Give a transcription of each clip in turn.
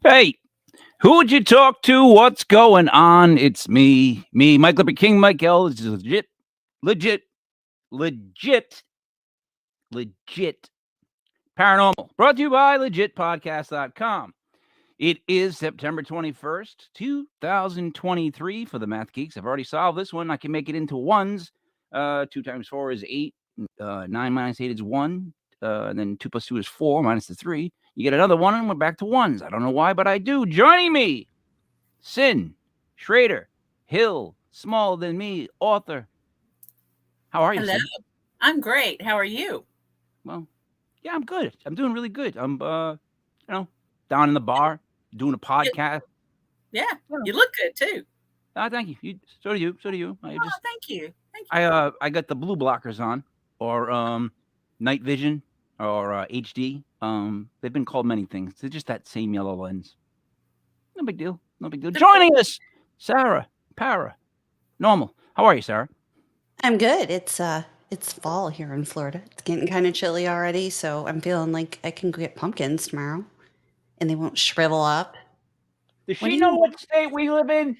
Hey, who would you talk to? What's going on? It's me, Mike Clipper King. Mike L is legit paranormal. Brought to you by legitpodcast.com. It is September 21st, 2023 for the math geeks. I've already solved this one. I can make it into ones. 2 times 4 is 8. 9 minus 8 is 1. And then 2 plus 2 is 4 minus the 3. You get another 1 and we're back to ones. I don't know why, but I do. Joining me, Cyn Shrader Hill, smaller than me, author. How are you, Hello. Cyn? I'm great. How are you? Well, yeah, I'm good. I'm doing really good. I'm, down in the bar doing a podcast. Yeah, you look good too. Thank you. So do you. Thank you. I got the blue blockers on, or night vision, or HD. They've been called many things. They're just that same yellow lens. No big deal. Joining us, Sarah Parah. Normal. How are you, Sarah? I'm good. It's fall here in Florida. It's getting kind of chilly already, so I'm feeling like I can get pumpkins tomorrow, and they won't shrivel up. Does she know what state we live in?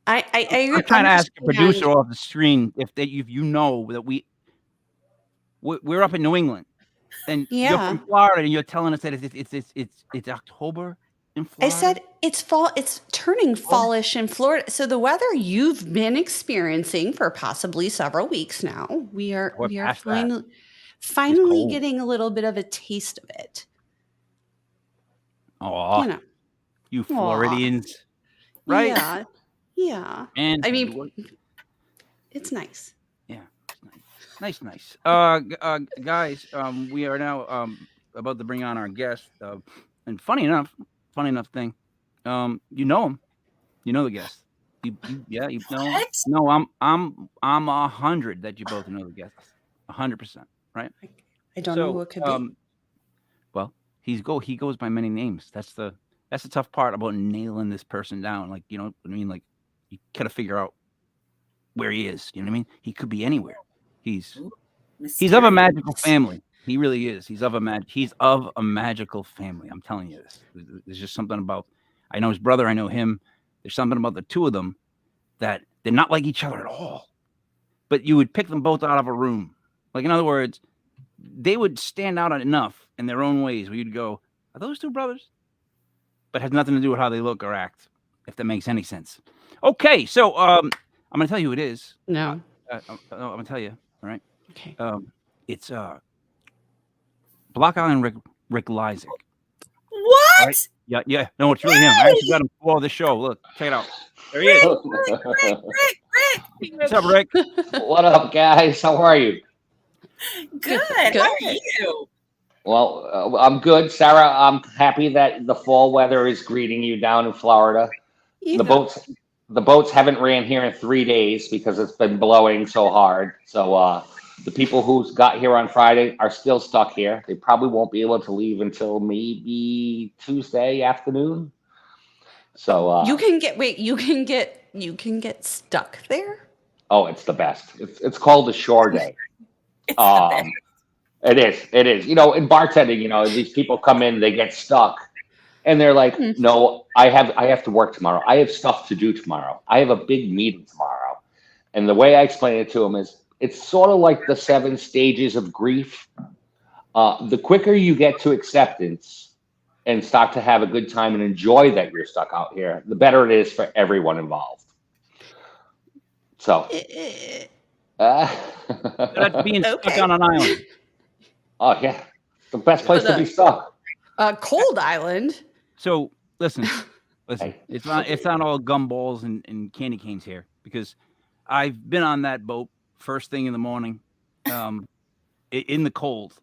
I'm trying to ask the producer off the screen if you know that we're up in New England, and you're from Florida, and you're telling us that it's October in Florida. I said it's fall. It's turning fallish in Florida. So the weather you've been experiencing for possibly several weeks now, we are finally getting a little bit of a taste of it. Oh, you Floridians, right? Yeah. And I mean, it's nice. Yeah, nice. Guys, we are now about to bring on our guest. And funny enough thing, you know him, you know the guest. You know. What? No, I'm 100 that you both know the guest. 100%, right? I don't know who it could be. Well, he goes by many names. That's the tough part about nailing this person down. Like, you know what I mean? Like, you gotta figure out where he is. You know what I mean? He could be anywhere. He's of a magical family. He really is. He's of a magical family. I'm telling you this. There's just something about. I know his brother. I know him. There's something about the two of them that they're not like each other at all. But you would pick them both out of a room. Like, in other words, they would stand out enough in their own ways where you'd go, "Are those two brothers?" But has nothing to do with how they look or act, if that makes any sense. Okay, so I'm gonna tell you who it is. No. I'm gonna tell you. All right. Okay. It's Block Island Rick Lysick. What? Right? Yeah. No, it's really him. I actually got him for the show. Look, check it out. There he is. Rick. What's up, Rick? What up, guys? How are you? Good. How are you? Well, I'm good, Sarah. I'm happy that the fall weather is greeting you down in Florida. Yeah. The boats haven't ran here in 3 days because it's been blowing so hard. So the people who got here on Friday are still stuck here. They probably won't be able to leave until maybe Tuesday afternoon. So you can get stuck there. Oh, it's the best. It's called a shore day. It's the best. It is. You know, in bartending, you know, these people come in, they get stuck, and they're like, "No, I have to work tomorrow. I have stuff to do tomorrow. I have a big meeting tomorrow." And the way I explain it to them is, it's sort of like the 7 stages of grief. The quicker you get to acceptance and start to have a good time and enjoy that you're stuck out here, the better it is for everyone involved. So, That's being stuck on an island. Oh yeah, the best place to be stuck. Cold island. So listen. It's not all gumballs and candy canes here, because I've been on that boat first thing in the morning, in the cold,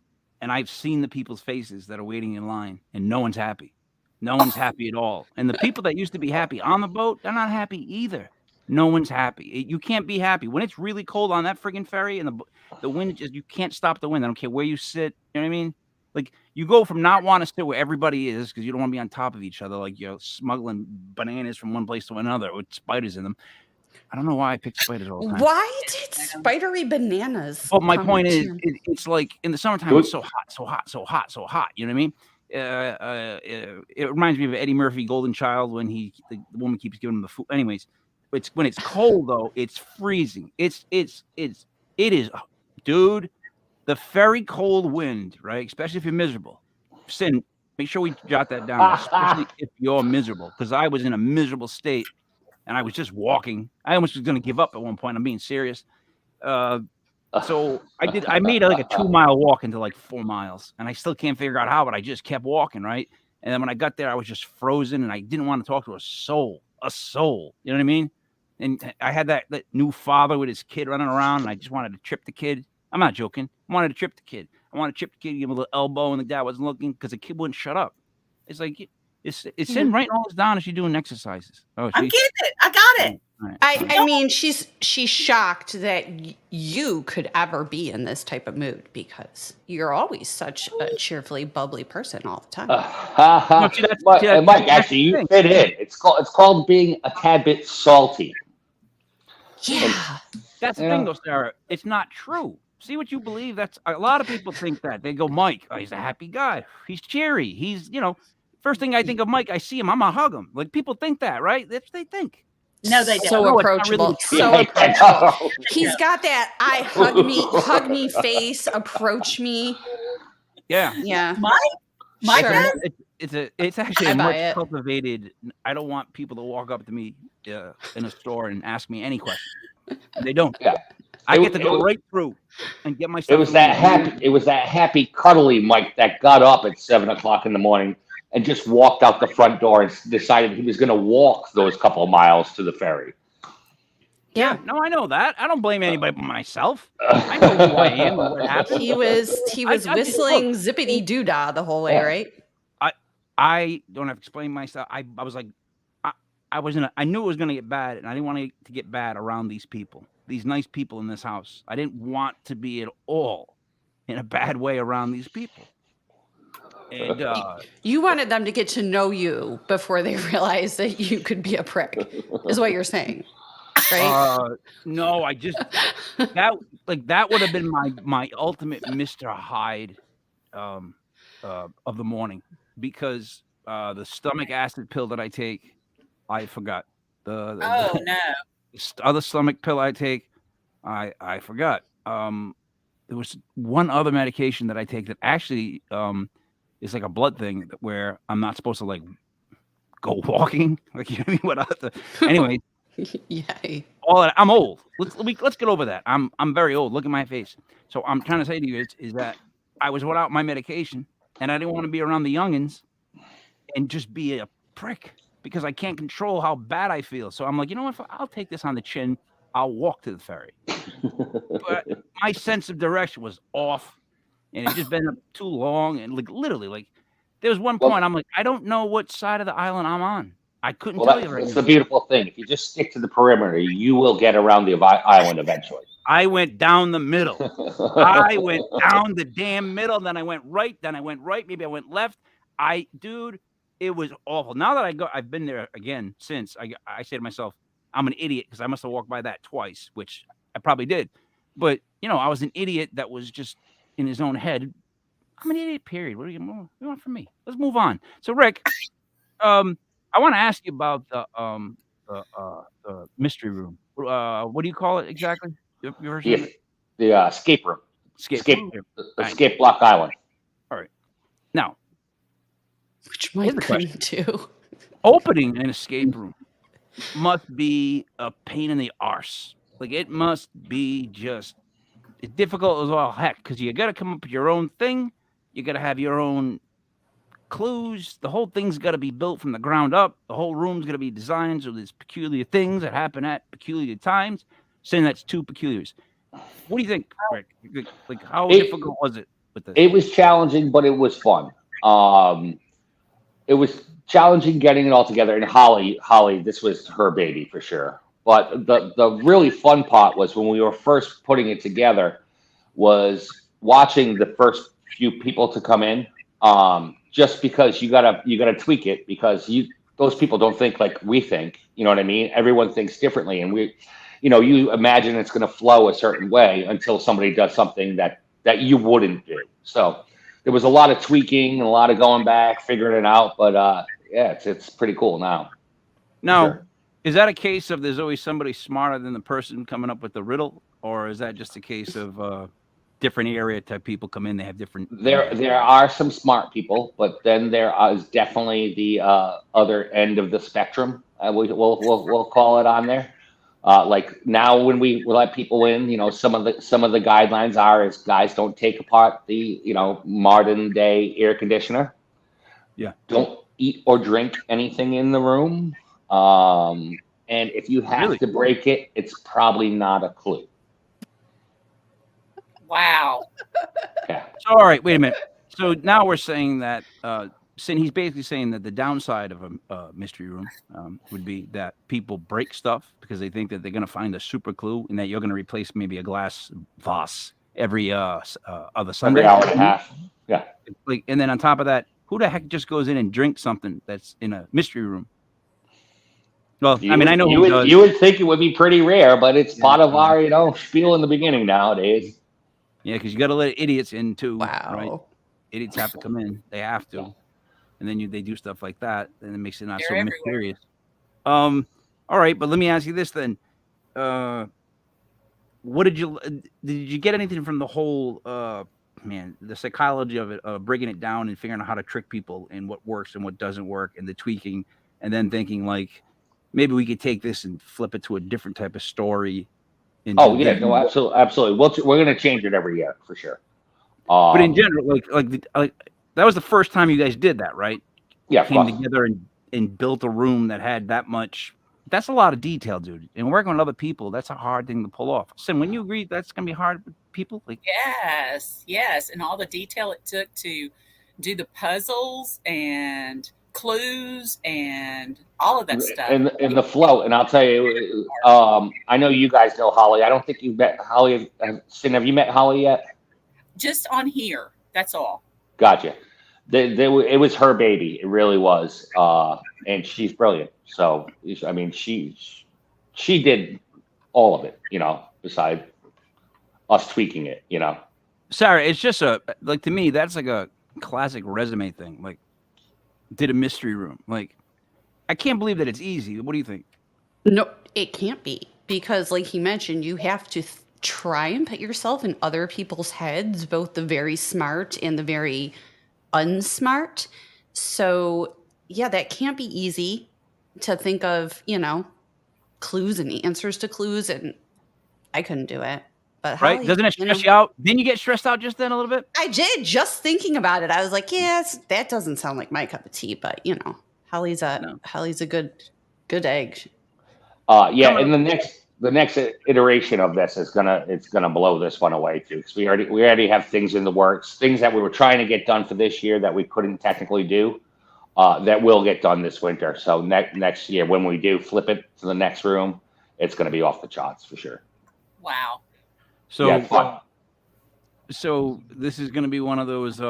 and I've seen the people's faces that are waiting in line, and no one's happy. No one's happy at all. And the people that used to be happy on the boat, they're not happy either. No one's happy. You can't be happy when it's really cold on that friggin' ferry, and the wind just you can't stop the wind. I don't care where you sit. You know what I mean? Like you go from not wanting to sit where everybody is because you don't want to be on top of each other, like you're smuggling bananas from one place to another with spiders in them. I don't know why I picked spiders all the time. Why did spidery bananas? But my point is, it's like in the summertime, it's so hot. You know what I mean? It reminds me of Eddie Murphy, Golden Child, when the woman keeps giving him the food. Anyways, when it's cold though, it's freezing. It is, dude. The very cold wind, right? Especially if you're miserable. Cyn, make sure we jot that down. Especially if you're miserable, because I was in a miserable state. And I was just walking. I almost was going to give up at one point. I'm being serious. So I made like a 2-mile walk into like 4 miles, and I still can't figure out how, but I just kept walking, right? And then when I got there, I was just frozen, and I didn't want to talk to a soul. You know what I mean? And I had that new father with his kid running around, and I just wanted to trip the kid. I'm not joking. I wanted to trip the kid. I wanted to trip the kid, give him a little elbow, and the dad wasn't looking because the kid wouldn't shut up. It's like... It's Cyn writing all this down, and she's doing exercises. Oh, I'm getting it. I got it. Right. I mean, she's shocked that you could ever be in this type of mood because you're always such a cheerfully bubbly person all the time. Mike, actually, you fit in. It's called being a tad bit salty. Yeah, that's the thing, though, Sarah. It's not true. See what you believe. That's a lot of people think that. They go, Mike, he's a happy guy. He's cheery. He's First thing I think of Mike, I see him, I'm gonna hug him. Like people think that, right? That's what they think. No, they don't. So approachable. So approachable. He's got that hug me face, approach me. Yeah. Yeah. Mike, Sure. It's actually a much cultivated. I don't want people to walk up to me in a store and ask me any question. They don't. Yeah. I get to go right through and get myself. It was that happy, cuddly Mike that got up at 7 o'clock in the morning and just walked out the front door and decided he was going to walk those couple of miles to the ferry. Yeah. No, I know that. I don't blame anybody but myself. I know who I am and what happened. He was whistling zippity doo dah the whole way, right? I don't have to explain myself. I was like, I knew it was going to get bad, and I didn't want it to get bad around these people, these nice people in this house. I didn't want to be at all in a bad way around these people. And you wanted them to get to know you before they realized that you could be a prick, is what you're saying, right? No, I just that would have been my ultimate Mr. Hyde of the morning, because the stomach acid pill that I take, I forgot. The other stomach pill I take, I forgot. There was one other medication that I take that actually it's like a blood thing where I'm not supposed to like go walking. Like, you know what I mean? Anyway, yeah. all that, I'm old. Let's get over that. I'm very old. Look at my face. So I'm trying to say to you is that I was without my medication, and I didn't want to be around the youngins and just be a prick because I can't control how bad I feel. So I'm like, you know what? I'll take this on the chin. I'll walk to the ferry. But my sense of direction was off. And it just been up too long, and like literally, like there was one point I'm like, I don't know what side of the island I'm on. I couldn't tell you right now. That's the beautiful thing. If you just stick to the perimeter, you will get around the island eventually. I went down the middle. I went down the damn middle. Then I went right. Then I went right. Maybe I went left. Dude, it was awful. Now that I've been there again since. I say to myself, I'm an idiot because I must have walked by that twice, which I probably did. But I was an idiot that was just in his own head. I'm an idiot, period. What do you want from me? Let's move on. So, Rick, I want to ask you about the mystery room. What do you call it exactly? The escape room. Escape Block Island. All right. Now, which Mike couldn't do. Opening an escape room must be a pain in the arse. Like, it must be just difficult as all heck, because you got to come up with your own thing. You got to have your own clues. The whole thing's got to be built from the ground up. The whole room's got to be designed so there's peculiar things that happen at peculiar times. Saying that's two peculiars. What do you think, Rick? Like how difficult was it? with this? It was challenging, but it was fun. It was challenging getting it all together. And Holly, this was her baby for sure. But the really fun part was when we were first putting it together, was watching the first few people to come in. Just because you gotta tweak it because those people don't think like we think. You know what I mean? Everyone thinks differently, and you imagine it's going to flow a certain way until somebody does something that you wouldn't do. So there was a lot of tweaking and a lot of going back, figuring it out. But yeah, it's pretty cool now. Now, Sure. is that a case of there's always somebody smarter than the person coming up with the riddle, or is that just a case of different area type people come in? They have different. There are some smart people, but then there is definitely the other end of the spectrum. We'll call it on there. Like now, when we let people in, some of the guidelines are is guys don't take apart the modern day air conditioner. Yeah. Don't eat or drink anything in the room. And if you have Really? to break it, it's probably not a clue. Wow. Yeah. So, all right, wait a minute. So now we're saying that he's basically saying that the downside of a mystery room would be that people break stuff because they think that they're going to find a super clue, and that you're going to replace maybe a glass vase every other Sunday. Every hour and a half. Yeah. Like, and then on top of that, who the heck just goes in and drinks something that's in a mystery room? Well, I mean, I know who does. You would think it would be pretty rare, but it's part of our spiel in the beginning nowadays. Yeah, because you got to let idiots in too, right? Wow. Idiots have to come in; they have to, and then they do stuff like that, and it makes it not They're so everywhere. mysterious. All right, but let me ask you this then: what did you get anything from the whole the psychology of it, breaking it down and figuring out how to trick people and what works and what doesn't work, and the tweaking, and then thinking like maybe we could take this and flip it to a different type of story. Oh yeah, no, absolutely. We're going to change it every year for sure. But in general, like that was the first time you guys did that, right? Yeah, Came together and built a room that had that much. That's a lot of detail, dude. And working with other people, that's a hard thing to pull off. Cyn, when you agree that's gonna be hard with people, like Yes, and all the detail it took to do the puzzles and clues and all of that stuff. and the flow. And I'll tell you, I know you guys know Holly. I don't think you've met Holly. Cyn, have you met Holly yet? Just on here, that's all. Gotcha. It was her baby. It really was. And she's brilliant. So, I mean, she did all of it, besides us tweaking it, Sarah, it's just like to me, that's like a classic resume thing. Like, did a mystery room. Like, I can't believe that it's easy. What do you think? No, it can't be because, like he mentioned, you have to try and put yourself in other people's heads, both the very smart and the very unsmart. So, yeah, that can't be easy to think of, clues and answers to clues. And I couldn't do it. But Right? Holly, Doesn't it stress you out? Didn't you get stressed out just then a little bit? I did, just thinking about it. I was like, yes, that doesn't sound like my cup of tea. But, Holly's a good egg. Yeah, and the next iteration of this it's gonna blow this one away too, because we already have things in the works, things that we were trying to get done for this year that we couldn't technically do, that will get done this winter. So next year when we do flip it to the next room, it's gonna be off the charts for sure. Wow. So, yeah, fun. So this is going to be one of those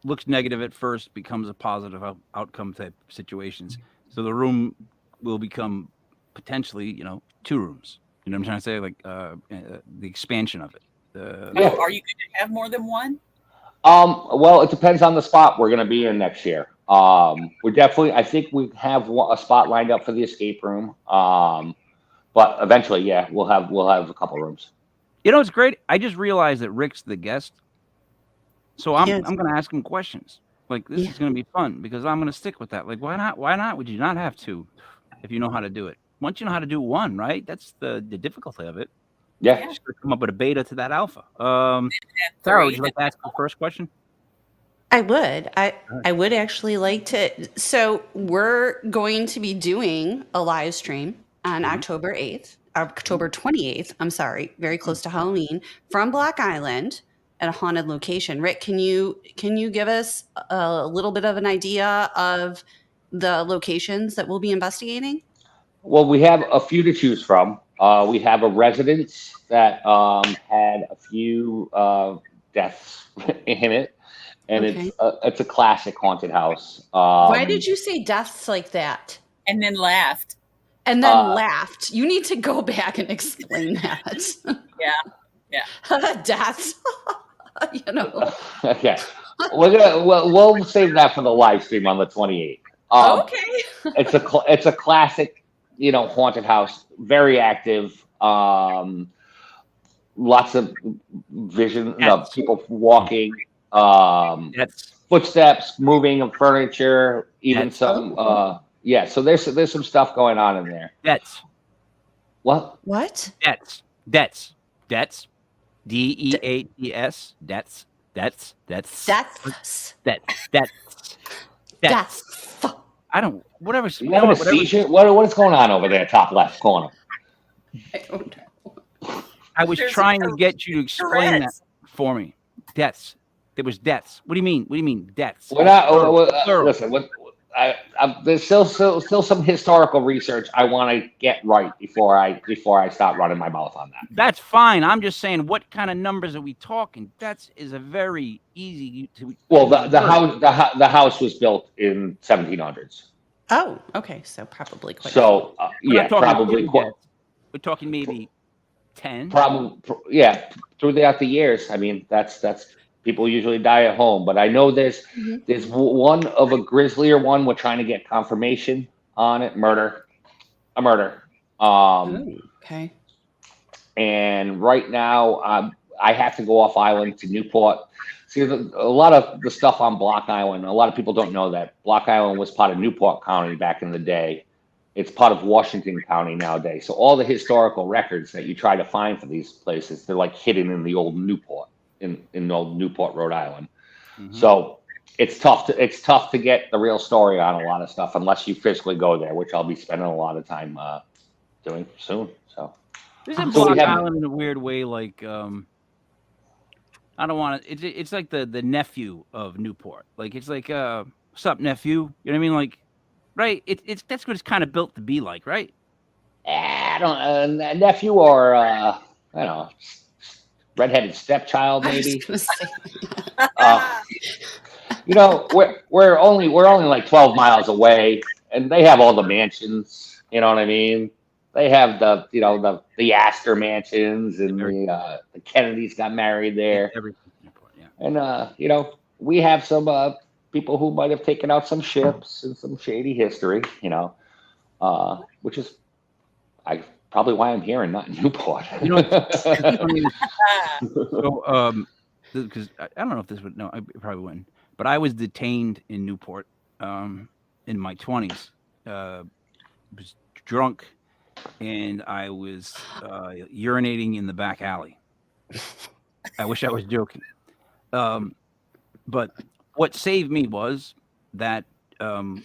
looks negative at first, becomes a positive outcome type situations. So the room will become potentially, 2 rooms. You know what I'm trying to say? Like the expansion of it. Yeah. Are you going to have more than one? Well, it depends on the spot we're going to be in next year. I think we have a spot lined up for the escape room. But eventually, yeah, we'll have a couple rooms. It's great. I just realized that Rick's the guest, so I'm going to ask him questions. Like this is going to be fun because I'm going to stick with that. Like why not? Why not? Would you not have 2 if you know how to do it? Once you know how to do 1, right? That's the difficulty of it. Yeah. Just come up with a beta to that alpha. Sarah, would you like to ask the first question? I would. I would actually like to. So we're going to be doing a live stream on October 28th, I'm sorry, very close to Halloween, from Block Island at a haunted location. Rick, can you give us a little bit of an idea of the locations that we'll be investigating? Well, we have a few to choose from. We have a residence that had a few deaths in it, and Okay. it's a classic haunted house. Why did you say deaths like that? And then laughed. And then laughed. You need to go back and explain that. Yeah. Deaths. You know. Okay, we'll save that for the live stream on the 28th. Okay. It's a classic, haunted house, very active. Lots of vision of people walking, That's footsteps, moving of furniture, even That's- some. Yeah, so there's some stuff going on in there. Debts. What? What? Debts. DEATS. Debts. Deaths. Debts. Deaths. I don't. Whatever. You having a seizure? What is going on over there, top left corner? I don't know. I was There's trying a to get you to explain that Tourette's. for me. Debts. There was debts. What do you mean? What do you mean debts? We're not. Plural. Listen. There's still some historical research I want to get right before I start running my mouth on that. That's fine. I'm just saying, what kind of numbers are we talking? That is a very easy to. Well, the house was built in 1700s. Oh, okay. So probably quite. So We're not talking probably two quite. debts. We're talking maybe 10. Probably, throughout the years. I mean, that's people usually die at home, but I know there's one of a grislier one. We're trying to get confirmation on it. A murder. Okay. And right now, I have to go off island to Newport. See, a lot of the stuff on Block Island. A lot of people don't know that Block Island was part of Newport County back in the day. It's part of Washington County nowadays. So all the historical records that you try to find for these places, they're like hidden in the old Newport, in old Newport, Rhode Island. Mhm. So it's tough to get the real story on a lot of stuff unless you physically go there, which I'll be spending a lot of time doing soon. So Isn't So we Block have- Island in a weird way like I don't want to. It's like the nephew of Newport. Like it's like what's up, nephew? You know what I mean? Like, right? It's that's what it's kind of built to be like, right? I don't nephew or I don't know, redheaded stepchild I was maybe. gonna say. We're only like 12 miles away, and they have all the mansions. You know what I mean? They have the Astor mansions, and the Kennedys got married there. Everything Newport, yeah. And we have some people who might have taken out some ships and some shady history. Which is probably why I'm here and not in Newport. You know, so because I don't know if this would I probably wouldn't, but I was detained in Newport in my 20s. Was drunk, and I was urinating in the back alley. I wish I was joking. But what saved me was that the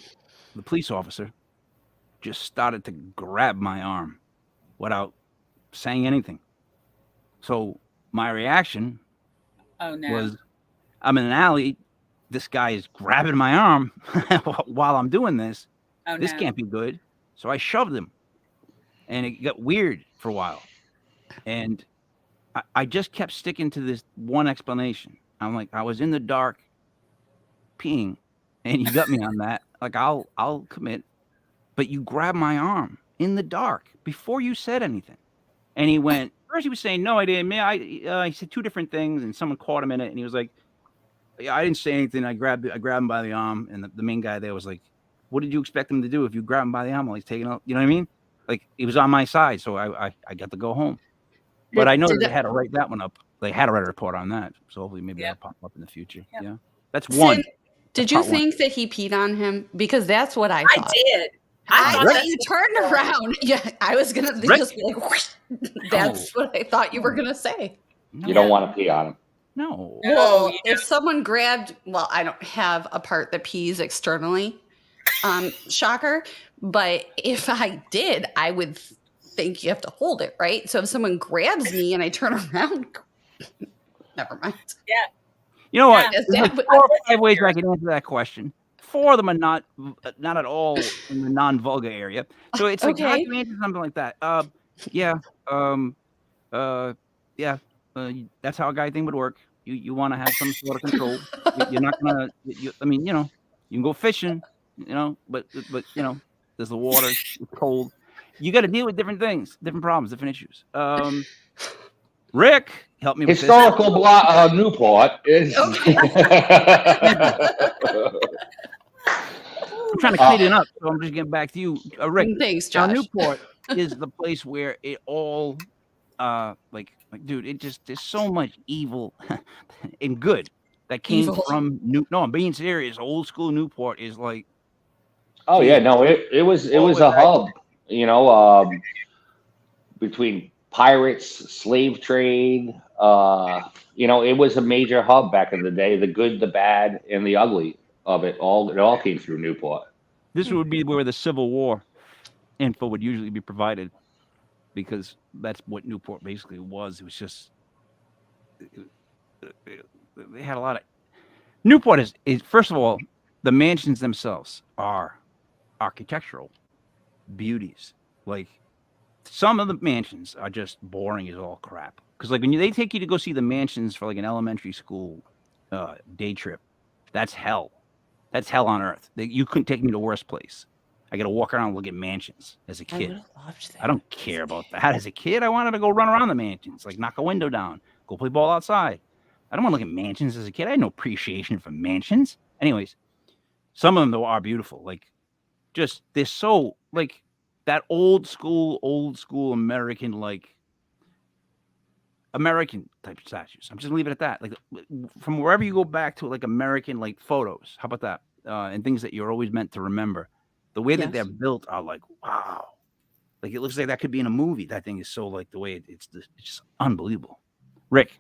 police officer just started to grab my arm without saying anything. So my reaction Oh no. was, I'm in an alley. This guy is grabbing my arm while I'm doing this. Oh This no. can't be good. So I shoved him, and it got weird for a while. And I just kept sticking to this one explanation. I'm like, I was in the dark peeing, and you got me on that. Like, I'll commit, but you grabbed my arm in the dark before you said anything. And he went, first he was saying, no, I didn't. He said two different things, and someone caught him in it, and he was like, yeah, I didn't say anything. I grabbed him by the arm, and the main guy there was like, what did you expect him to do if you grab him by the arm while he's taking out? You know what I mean? Like, he was on my side, so I got to go home. But I know that they had to write that one up. They had to write a report on that. So hopefully maybe that'll pop up in the future. Yep. Yeah. That's one. Cyn, did you think that he peed on him? Because that's what I I thought. did. I thought But that you turned around. Yeah, I was gonna just be like, whoosh. That's what I thought you were gonna say. No, You don't want to pee on them. No. Well, yeah. if someone grabbed, well, I don't have a part that pees externally, shocker. But if I did, I would think you have to hold it, right? So if someone grabs me and I turn around, Never mind. Yeah. You know what? Yeah. Is There's like that what- 4 or 5 ways I can answer that question. 4 of them are not at all in the non-vulgar area. So it's like, how do Okay. you answer something like that? Yeah, yeah, that's how a guy thing would work. You want to have some sort of control. You're not gonna. I mean, you can go fishing, but there's the water, it's cold. You got to deal with different things, different problems, different issues. Rick, help me with this. Historical Newport is. I'm trying to clean it up, so I'm just getting back to you, Rick. Thanks, Now, Josh. Newport is the place where it all, like, dude, there's so much evil and good that came Evil. from No, I'm being serious. Old school Newport is like, Oh yeah, no, it was a hub, between pirates, slave trade. It was a major hub back in the day. The good, the bad, and the ugly of it all came through Newport. this would be where the Civil War info would usually be provided, because that's what Newport basically was. It was just they had a lot of Newport is first of all, the mansions themselves are architectural beauties. Like, some of the mansions are just boring as all crap. Because like when they take you to go see the mansions for like an elementary school day trip, that's hell. That's hell on earth. You couldn't take me to a worse place. I got to walk around and look at mansions as a I kid. would have loved that. I don't care about that. As a kid, I wanted to go run around the mansions, like knock a window down, go play ball outside. I don't want to look at mansions as a kid. I had no appreciation for mansions. Anyways, some of them though are beautiful. Like, just they're so like that old school American, like American type statues. I'm just gonna leave it at that. Like, from wherever you go back to, like American like photos. How about that? And things that you're always meant to remember. The way that Yes. they're built are like, wow. Like, it looks like that could be in a movie. That thing is so, like, the way it's just unbelievable. Rick,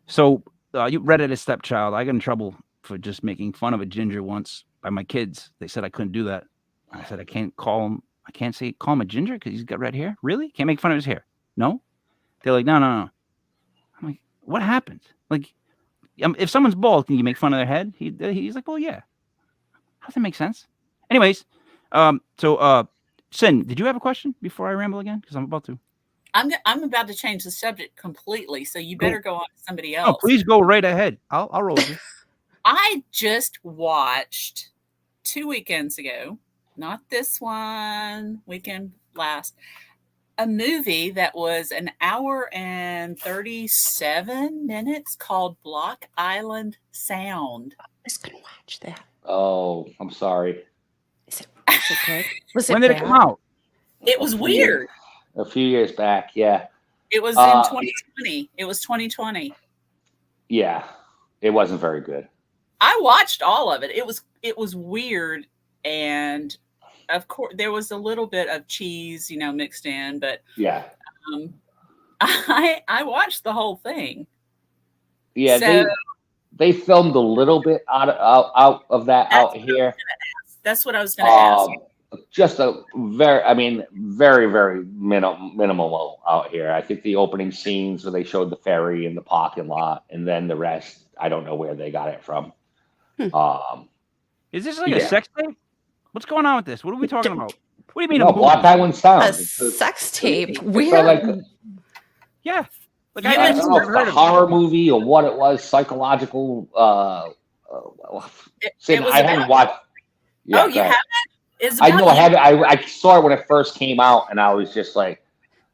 so you read it as stepchild. I got in trouble for just making fun of a ginger once by my kids. They said I couldn't do that. I said I can't call him. I can't call him a ginger because he's got red hair. Really? Can't make fun of his hair? No. They're like, no. I'm like, what happened? Like, if someone's bald, can you make fun of their head? He's like, well, yeah. How does that make sense? Anyways, so Cyn, did you have a question before I ramble again? Because I'm about to. I'm about to change the subject completely, so you better go on to somebody else. Oh, please go right ahead. I'll roll with you. I just watched 2 weekends ago, not this one, weekend last, a movie that was an hour and 37 minutes called Block Island Sound. I was gonna watch that. Oh, I'm sorry. Is it good? Was it When did it bad? come out? It was weird. A few years back, yeah. It was in 2020. It was 2020. Yeah, it wasn't very good. I watched all of it. It was weird, and of course there was a little bit of cheese, mixed in, but Yeah. I watched the whole thing. Yeah, So- they filmed a little bit out of that out here. That's what I was going to ask. Just very, very minimal out here. I think the opening scenes where they showed the ferry in the parking lot, and then the rest, I don't know where they got it from. Is this like a sex tape? What's going on with this? What are we talking about? What do you mean? No, Block Island Sound. A sex tape? It's Where? like Yeah. Like, I don't know if it's a horror movie or what it was, psychological. It was I haven't watched. Yeah, you haven't? It's I about know I haven't. I saw it when it first came out, and I was just like,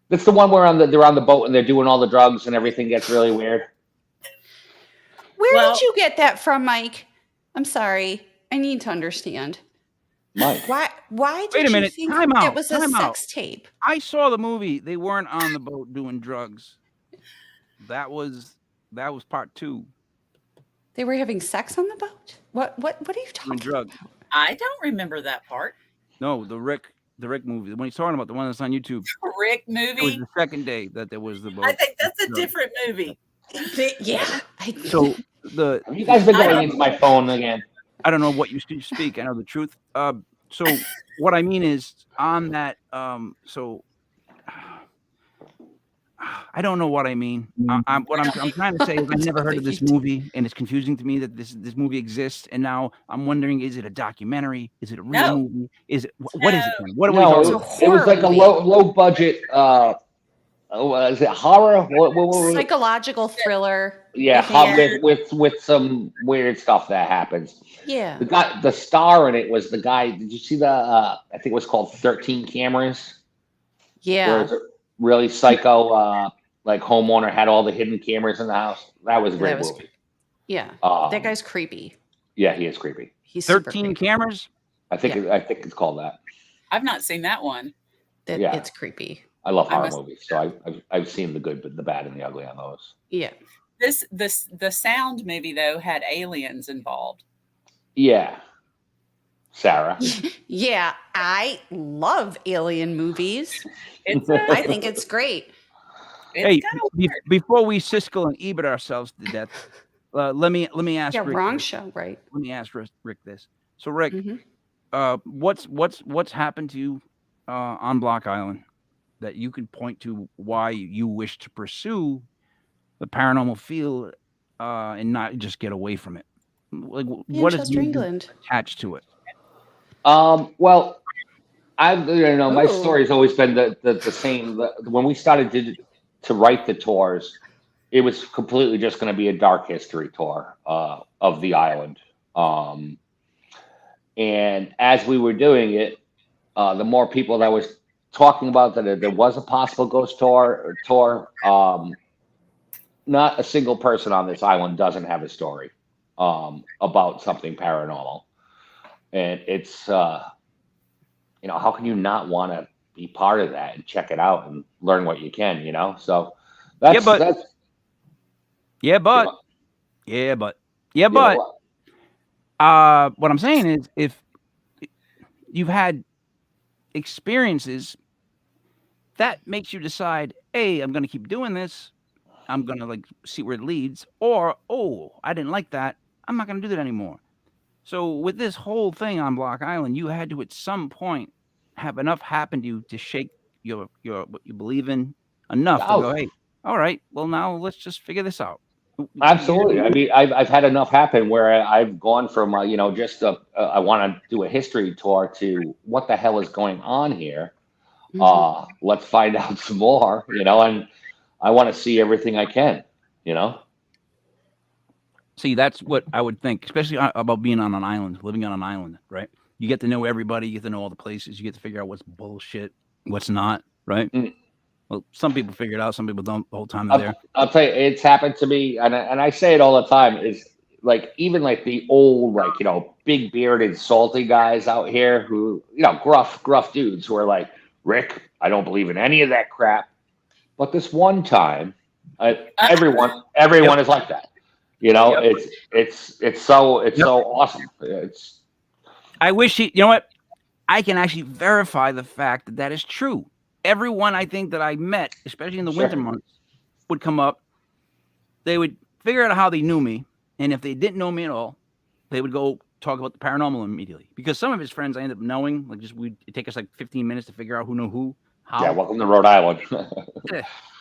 "That's the one where they're on the boat and they're doing all the drugs and everything gets really weird." Where did you get that from, Mike? I'm sorry. I need to understand. Mike, Why did Wait a you minute. think Time it out. was a Time out. sex tape? I saw the movie. They weren't on the boat doing drugs. That was part 2. They were having sex on the boat? What are you Doing talking drugs. about? I don't remember that part. No, the Rick movie. The one he's talking about, the one that's on YouTube. Rick It was movie. the second day that there was the boat. I think that's a different movie. Yeah. So have you guys been going into my phone again? I don't know what you speak. I know the truth. So what I mean is on that. So I don't know what I mean. I'm trying to say is I never heard of this movie, and it's confusing to me that this movie exists. And now I'm wondering: is it a documentary? Is it a real No. movie? Is it what is it? No. Then? What are we No, talking a about? it was like a horror low budget. Is it horror? psychological thriller. Yeah, I think. Yeah. with some weird stuff that happens. Yeah. The star in it was the guy. Did you see the? I think it was called 13 Cameras, where Yeah. it's a really psycho, like homeowner had all the hidden cameras in the house. That was a great That was movie. Yeah. That Um, guy's creepy. yeah, he is creepy. He's super 13 creepy. cameras. I think Yeah. I think it's called that. I've not seen that one. Yeah. It's creepy. I love I horror must- movies, so I've seen the good, the bad, and the ugly on those. Yeah. The sound movie though had aliens involved. Yeah, Sarah. Yeah, I love alien movies. It's I think it's great. Hey, kind of weird. before we Siskel and Ebert ourselves to death, let me ask Yeah, Rick. wrong show, right? Let me ask Rick this. So Rick, Mhm. what's happened to you on Block Island that you could point to why you wish to pursue the paranormal field and not just get away from it? Like, what is Manchester, you England. attached to it? Well, my Ooh. story's always been the same. When we started to write the tours, it was completely just going to be a dark history tour of the island. And as we were doing it, the more people that was talking about that there was a possible ghost tour, not a single person on this island doesn't have a story about something paranormal. And it's, how can you not want to be part of that and check it out and learn what you can, So that's, Yeah, but what I'm saying is, if you've had experiences, that makes you decide, hey, I'm going to keep doing this. I'm going to see where it leads. Or, oh, I didn't like that. I'm not going to do that anymore. So with this whole thing on Block Island, you had to at some point have enough happen to you to shake your what you believe in enough to go, hey, all right, well, now let's just figure this out. Absolutely. I mean, I've had enough happen where I've gone from just I want to do a history tour to what the hell is going on here. Let's find out some more, and I want to see everything I can, See, that's what I would think, especially about being on an island, living on an island, right? You get to know everybody, you get to know all the places, you get to figure out what's bullshit, what's not, right? Well, some people figure it out, some people don't the whole time they're there. I'll tell you, it's happened to me, and I say it all the time, is even the old, big bearded, salty guys out here who, gruff dudes who are like, Rick, I don't believe in any of that crap. But this one time, everyone is like that. It's so awesome. I wish you know what? I can actually verify the fact that is true. Everyone I think that I met, especially in the winter months, would come up. They would figure out how they knew me, and if they didn't know me at all, they would go talk about the paranormal immediately. Because some of his friends I ended up knowing, it'd take us 15 minutes to figure out who knew who. How. Yeah, welcome to Rhode Island.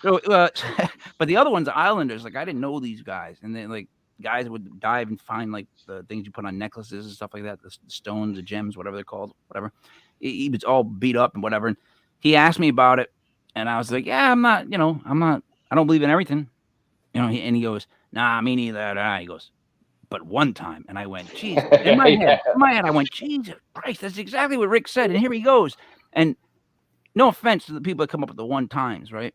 But the other ones, Islanders, I didn't know these guys, and then guys would dive and find the things you put on necklaces and stuff like that, the stones, the gems, whatever they're called, whatever. He was all beat up and whatever. And he asked me about it, and I was like, "Yeah, I'm not. I don't believe in everything." And he goes, "Nah, me neither." He goes, "But one time," and I went, "Geez." In my head, I went, "Jesus Christ, that's exactly what Rick said." And here he goes. And no offense to the people that come up with the one times, right?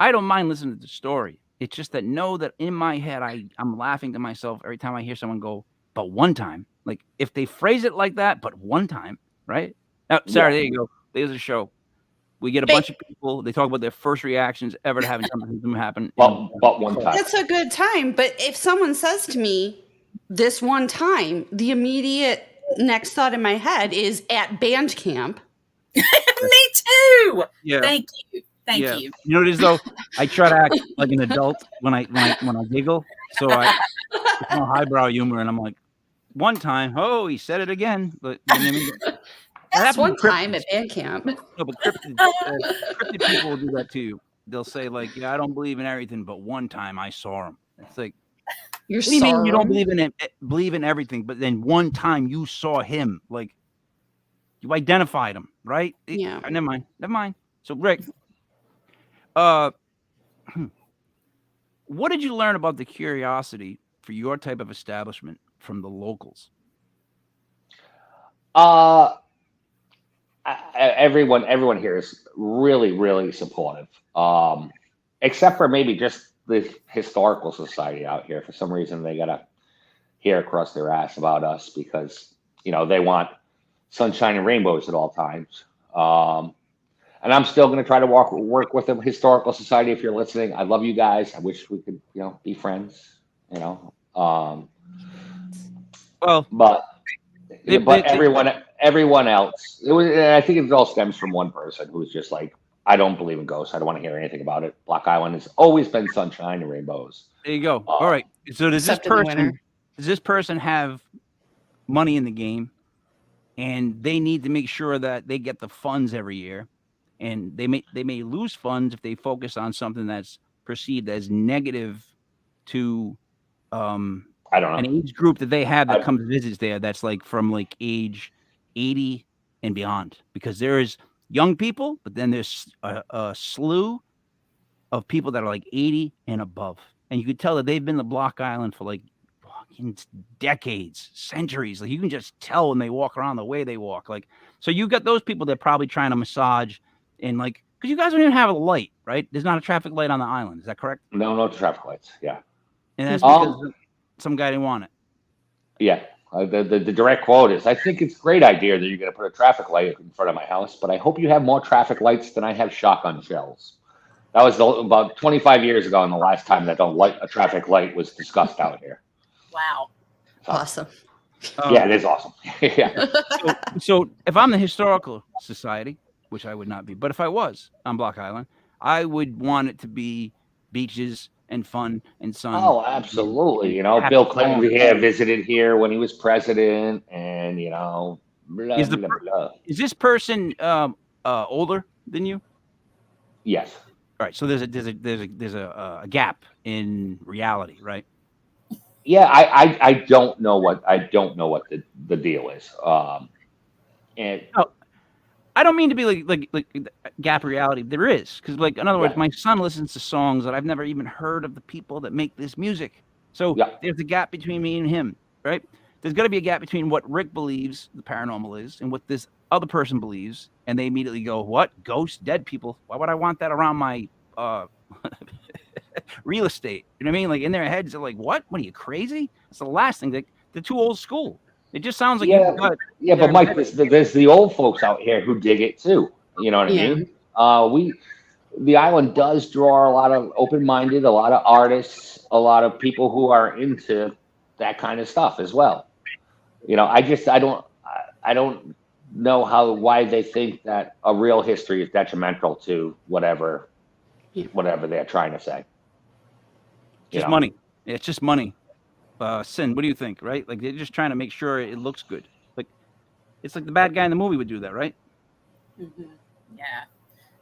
I don't mind listening to the story. It's just that that in my head, I'm laughing to myself every time I hear someone go, "But one time." If they phrase it like that, but one time, right? Now, Sarah, there you go. There's a show. We get a bunch of people. They talk about their first reactions ever to having something happen. But one time. That's a good time. But if someone says to me, this one time, the immediate next thought in my head is at band camp. Me too. Yeah. Thank you. Thank you. You know what it is though? I try to act like an adult when I giggle. So it's more highbrow humor, and I'm like, one time, oh, he said it again. But you know what I mean? That's one time at band camp. No, but cryptid people will do that to you. they'll say like, "Yeah, I don't believe in everything, but one time I saw him." It's like, You're what do you mean you don't sorry. believe in everything, but then one time you saw him, like you identified him, right? Yeah. Never mind, never mind. So, Rick, uh, what did you learn about the curiosity for your type of establishment from the locals? Uh, everyone here is really, really supportive. Except for maybe just the historical society out here. For some reason, they got a hair across their ass about us because they want sunshine and rainbows at all times. And I'm still going to try to work with the historical society. If you're listening, I love you guys. I wish we could be friends. You know, um, Well, but they, but they, they, everyone else, I think it all stems from one person who's just like, I don't believe in ghosts. I don't want to hear anything about it. Block Island has always been sunshine and rainbows. there you go. All Uh, right. So Except in the winter. does this person have money in the game, and they need to make sure that they get the funds every year, and they may lose funds if they focus on something that's perceived as negative to I don't an know. age group that they have that I, comes visits there, that's like from like age 80 and beyond, because there is young people, but then there's a slew of people that are like 80 and above, and you could tell that they've been to Block Island for like fucking decades, centuries. Like you can just tell when they walk around, the way they walk. Like, so you got those people that are probably trying to massage, and like, because you guys don't even have a light, right? There's not a traffic light on the island. Is that correct? no traffic lights. Yeah. And that's because Um. some guy didn't want it. Yeah. The direct quote is, I think it's a great idea that you're going to put a traffic light in front of my house, but I hope you have more traffic lights than I have shotgun shells. That was about 25 years ago, and the last time that a traffic light was discussed out here. Wow. So, Awesome. yeah, it is awesome. Yeah. So if I'm the historical society, which I would not be, but if I was on Block Island, I would want it to be beaches and fun and sun. Oh, absolutely. happy Bill Clinton fun. here visited here when he was president, and blah Is the blah blah. is this person older than you? Yes. All right, so there's a gap in reality, right? Yeah, I don't know what the deal is. And No, I don't mean to be like gap reality. There is, because like in other words, yeah, my son listens to songs that I've never even heard of the people that make this music. So yeah, there's a gap between me and him, right? There's got to be a gap between what Rick believes the paranormal is and what this other person believes, and they immediately go, "What? Ghosts, dead people? Why would I want that around my uh, real estate?" You know what I mean? Like in their heads, they're like, "What? What are you crazy?" It's the last thing. They're too old school. It just sounds like yeah, you've got yeah. But their Mike, there's the old folks out here who dig it too. You know what I Yeah. mean? The island does draw a lot of open-minded, a lot of artists, a lot of people who are into that kind of stuff as well. I don't know why they think that a real history is detrimental to whatever Yeah. they're trying to say. You just know, money. It's just money. Cyn, what do you think? Right? Like they're just trying to make sure it looks good. Like it's like the bad guy in the movie would do that, right? Mm-hmm. Yeah.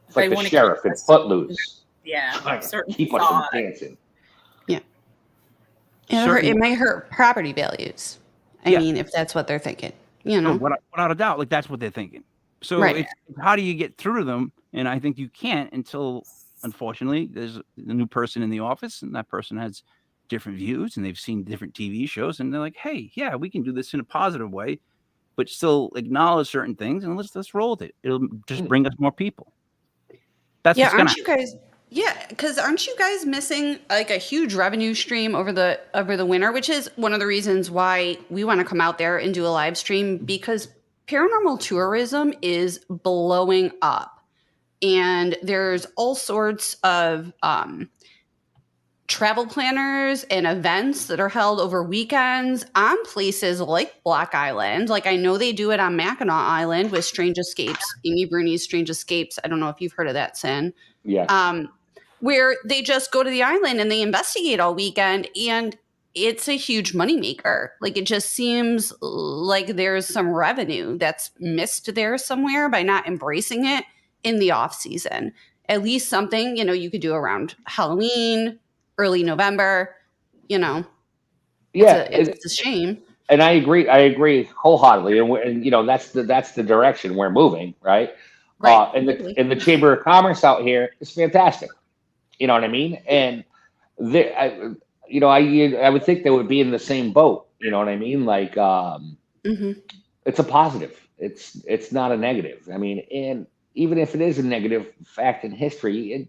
it's like They the want to sheriff keep in us, Footloose, yeah, trying to certain keep us thought. from dancing. Yeah. Certain- It might hurt property values. I Yeah. mean, if that's what they're thinking. No, without a doubt, like that's what they're thinking. So Right. it's how do you get through to them? And I think you can't until, unfortunately, there's a new person in the office, and that person has different views, and they've seen different TV shows, and they're like, "Hey, yeah, we can do this in a positive way, but still acknowledge certain things, and let's roll with it. It'll just bring us more people." That's Yeah, what's gonna aren't you guys? Yeah, because aren't you guys missing like a huge revenue stream over the winter, which is one of the reasons why we want to come out there and do a live stream, because paranormal tourism is blowing up, and there's all sorts of travel planners and events that are held over weekends on places like Block Island. Like I know they do it on Mackinac Island with Strange Escapes, Amy Bruni's Strange Escapes. I don't know if you've heard of that, Cyn. Yeah. Where they just go to the island and they investigate all weekend, and it's a huge moneymaker. Like it just seems like there's some revenue that's missed there somewhere by not embracing it in the off season. at least something, you could do around Halloween, early November, Yeah, it's a shame. and I agree wholeheartedly, and that's the direction we're moving, right? Right. And the Chamber of Commerce out here is fantastic. You know what I mean? And I would think they would be in the same boat. You know what I mean? Like, Hmm. it's a positive. It's not a negative. I mean, and even if it is a negative fact in history,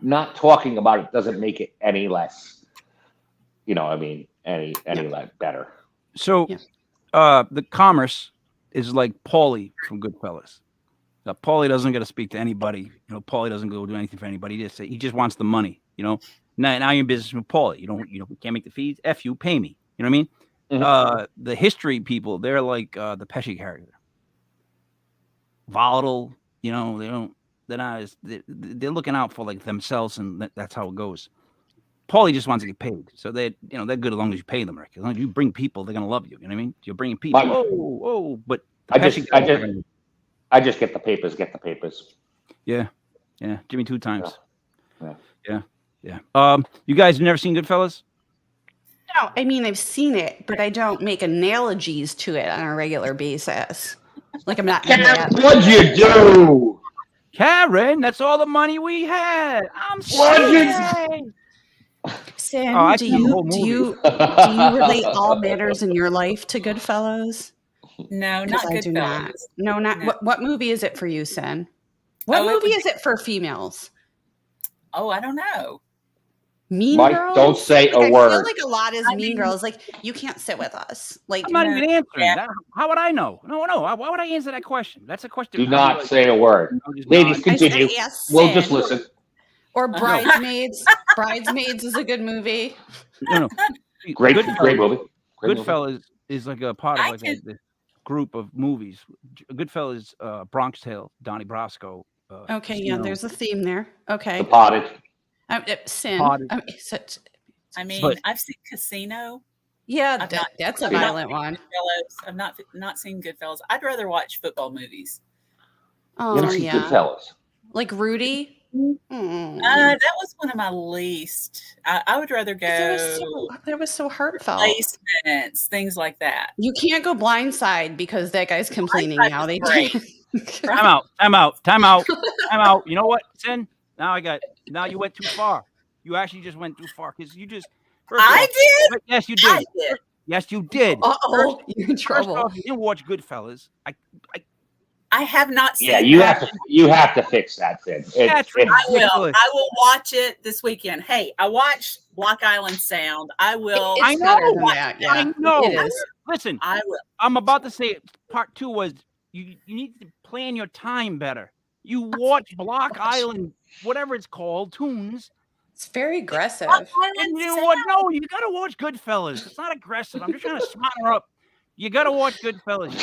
not talking about it doesn't make it any less. You know, what I mean, any less better. So, Yeah. the commerce is like Paulie from Goodfellas. Paulie doesn't get to speak to anybody. Paulie doesn't go do anything for anybody. He just wants the money. Now you're in business with Paulie. We can't make the fees. F you, pay me. You know what I mean? The history people, they're like the Pesci character. Volatile. They're not. They're looking out for like themselves, and that's how it goes. Paulie just wants to get paid, so they're good as long as you pay them, Rick. As long as you bring people, they're gonna love you. You know what I mean? You're bringing people. But the I just get the papers. Yeah, Jimmy 2 times. Yeah. You guys have never seen Goodfellas? No, I mean, I've seen it, but I don't make analogies to it on a regular basis. Like, I'm not. What'd you do? Karen, that's all the money we had. I'm sorry. Sam, do you relate all matters in your life to Goodfellas? No, not Goodfellas. No, not. What movie is it for you, Cyn? What movie is it for females? Oh, I don't know. Mean Mike, Girls? don't say a I word. feel like a lot is Mean Girls. Like, you can't sit with us. Like, I'm not even answering that. How would I know? No. Why would I answer that question? That's a question. Do not say a word. Ladies, continue. We'll just listen. Or Bridesmaids. Bridesmaids is a good movie. No. Great movie. Goodfellas is like a part of this group of movies. Goodfellas, Bronx Tale, Donnie Brasco. Okay, there's a theme there. Okay. The Potted. Cyn. I've seen Casino. Yeah, that's a violent one. I've not seen Goodfellas. I'd rather watch football movies. Oh, you ever seen Goodfellas? Like Rudy? That was one of my least. I would rather go. That was so heartfelt. Placements, things like that. You can't go Blindside because that guy's complaining now. I'm out. You know what, Cyn? Now you went too far. You actually just went too far because you just. Did? Yes, you did. Yes, you did. Uh-oh, you're in trouble. First off, you didn't watch Goodfellas. I have not seen. Yeah, you have to fix that, Cyn. I will watch it this weekend. Hey, I watched Block Island Sound. I will. It's better than that. Yeah, I know. It is. Listen, I will. I'm about to say part 2 was you need to plan your time better. You watch Block Island, whatever it's called, Tunes. It's very aggressive. And you know what? No, you got to watch Goodfellas. It's not aggressive. I'm just trying to smarten her up. You got to watch Goodfellas.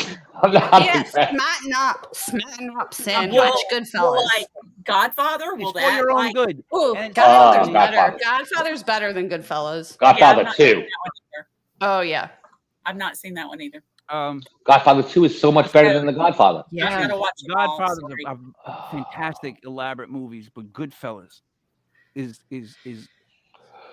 Smarten up, Cyn. Watch Goodfellas. Like Godfather? Will it's for your own good. Ooh, Godfather's better. Godfather's better than Goodfellas. Godfather 2. Oh, yeah. I've not seen that one either. Godfather 2 is so much better than The Godfather. Yeah, I gotta watch Godfather's fantastic, elaborate movies, but Goodfellas is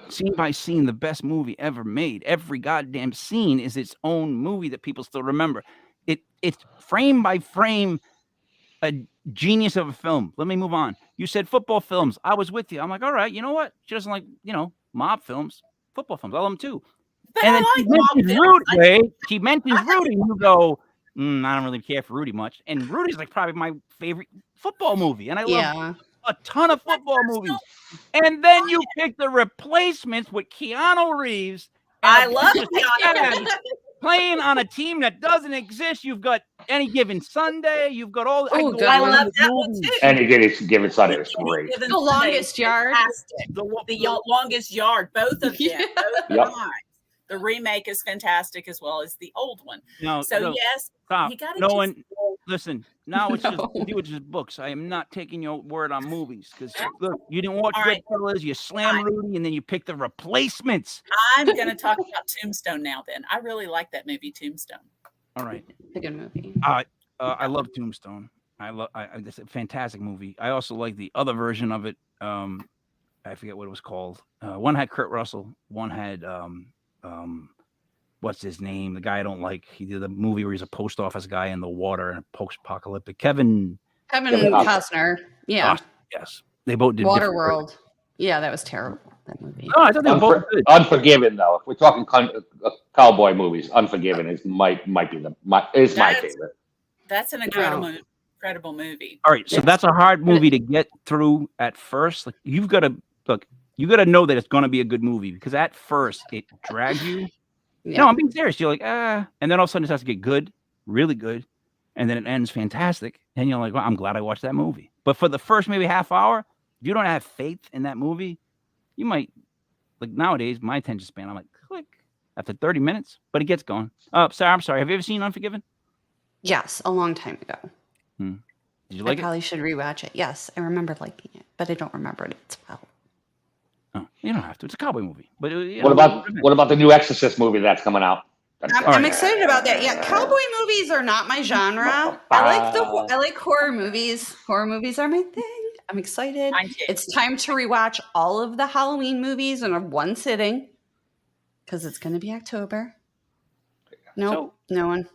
scene by scene the best movie ever made. Every goddamn scene is its own movie that people still remember. It's frame by frame a genius of a film. Let me move on. You said football films. I was with you. I'm like, all right, you know what? She doesn't like, mob films, football films. I love them too. But and then she mentions Rudy. You go, I don't really care for Rudy much. And Rudy's like probably my favorite football movie. And I love a ton of football movies. And then you pick The Replacements with Keanu Reeves. I love Keanu. Playing on a team that doesn't exist. You've got Any Given Sunday. You've got all. I love that one too. Any Given Sunday is great. The Longest Yard. The Longest Yard. Both of them. Yep. The remake is fantastic as well as the old one. Yes, stop. You gotta Listen. Now it's just books. I am not taking your word on movies because look, you didn't watch Goodfellas. You slam Rudy, and then you pick The Replacements. I'm going to talk about Tombstone now. Then I really like that movie, Tombstone. All right, it's a good movie. I love Tombstone. It's a fantastic movie. I also like the other version of it. I forget what it was called. One had Kurt Russell. One had what's his name? The guy I don't like. He did a movie where he's a post office guy in the water and post-apocalyptic. Kevin Costner. Yeah. Costner, yes, they both did different versions. Waterworld. Yeah, that was terrible. That movie. No, I thought they were both good. Unforgiven, though. If we're talking cowboy movies, Unforgiven might be my favorite. That's an incredible movie. All right, so that's a hard movie to get through at first. Like you got to know that it's going to be a good movie because at first it drags you. Yeah. No, I'm being serious. You're like, and then all of a sudden it starts to get good, really good, and then it ends fantastic. And you're like, well, I'm glad I watched that movie. But for the first maybe half hour, if you don't have faith in that movie, you might, like nowadays, my attention span, I'm like, click after 30 minutes, but it gets going. Sarah, I'm sorry. Have you ever seen Unforgiven? Yes, a long time ago. Did you like I probably should rewatch it. Yes, I remember liking it, but I don't remember it as well. Oh, you don't have to. It's a cowboy movie. But What about the new Exorcist movie that's coming out? I'm excited about that. Yeah, cowboy movies are not my genre. I like horror movies. Horror movies are my thing. I'm excited. It's time to rewatch all of the Halloween movies in one sitting because it's going to be October. No one.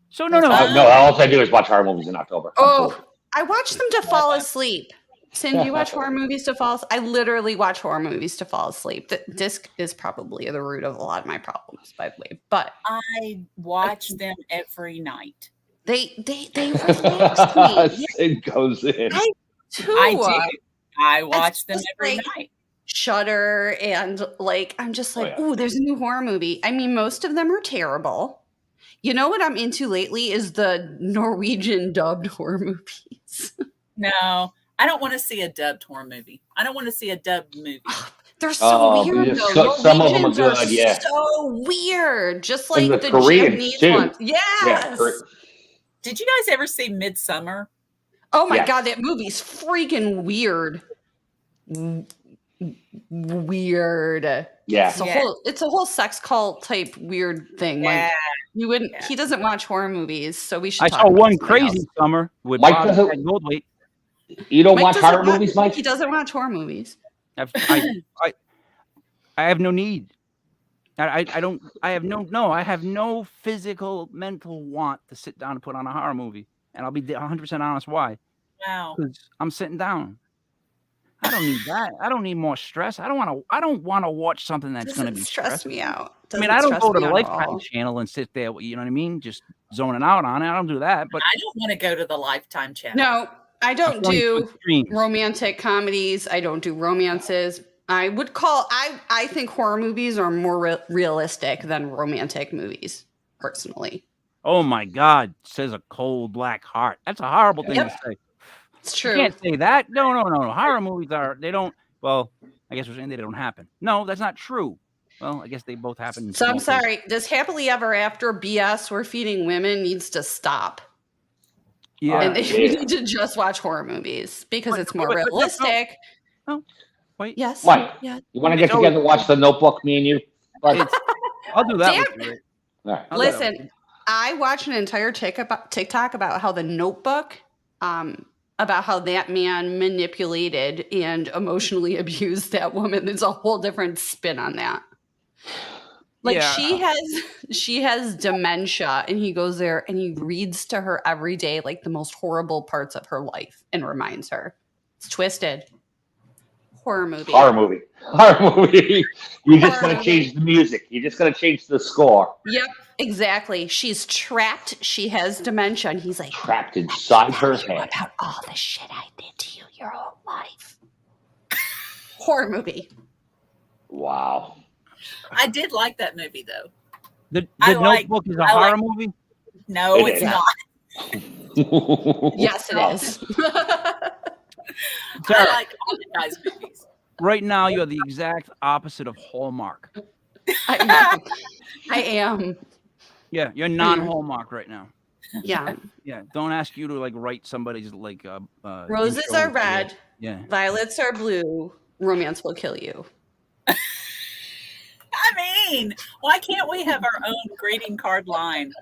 So no. No, all I do is watch horror movies in October. Oh, I watch them to fall asleep. Cyn, do you watch horror movies to fall asleep? I literally watch horror movies to fall asleep. The disc is probably the root of a lot of my problems, by the way. But I watch them every night. They relax me. It goes in. I do. I watch them every night. Shudder and I'm just like, oh, there's a new horror movie. I mean, most of them are terrible. You know what I'm into lately is the Norwegian dubbed horror movies. No, I don't want to see a dubbed horror movie. I don't want to see a dubbed movie. They're so weird. Some of them are good. Yeah, so weird. Just like the Koreans Japanese ones. Yes. Yeah, did you guys ever see Midsummer? Oh my God, that movie's freaking weird. Weird. Yeah. It's a whole sex cult type weird thing. Yeah. He doesn't watch horror movies, so we should I saw one crazy summer with Bob Goldthwait. You don't watch horror movies, Mike? He doesn't watch horror movies. I have no need. I have no physical mental want to sit down and put on a horror movie. And I'll be 100% honest why. Wow. Because I'm sitting down. I don't need that. I don't need more stress. I don't want to watch something that's going to be stress me out. I don't go to the Lifetime channel and sit there, you know what I mean? Just zoning out on it. I don't do that. But I don't want to go to the Lifetime channel. No, I don't do romantic comedies. I don't do romances. I think horror movies are more realistic than romantic movies, personally. Oh my God, says a cold black heart. That's a horrible thing to say. It's true. You can't say that. No. Horror movies I guess we're saying they don't happen. No, that's not true. Well, I guess they both happen. So I'm sorry. This happily ever after BS we're feeding women needs to stop. Yeah. And they need to just watch horror movies because it's more realistic. Oh, wait. Yes. Mike, yeah. You want to get together and watch The Notebook, me and you? I'll do that with you. All right. Listen, I watched an entire TikTok about how The Notebook, about how that man manipulated and emotionally abused that woman. There's a whole different spin on that. She has dementia, and he goes there and he reads to her every day like the most horrible parts of her life and reminds her. It's twisted. Horror movie. You're just going to change the music. You're just going to change the score. Yep, exactly. She's trapped. She has dementia, and he's like trapped inside her head. About all the shit I did to you your whole life. Horror movie. Wow. I did like that movie though. The Notebook is a horror movie? No, it's not. Yes, it is. I like all the guys' movies. Right now, you're the exact opposite of Hallmark. I am. Yeah, you're non-Hallmark right now. Yeah. Yeah. Don't ask you to write somebody's roses are red. Yeah. Violets are blue. Romance will kill you. I mean, why can't we have our own greeting card line?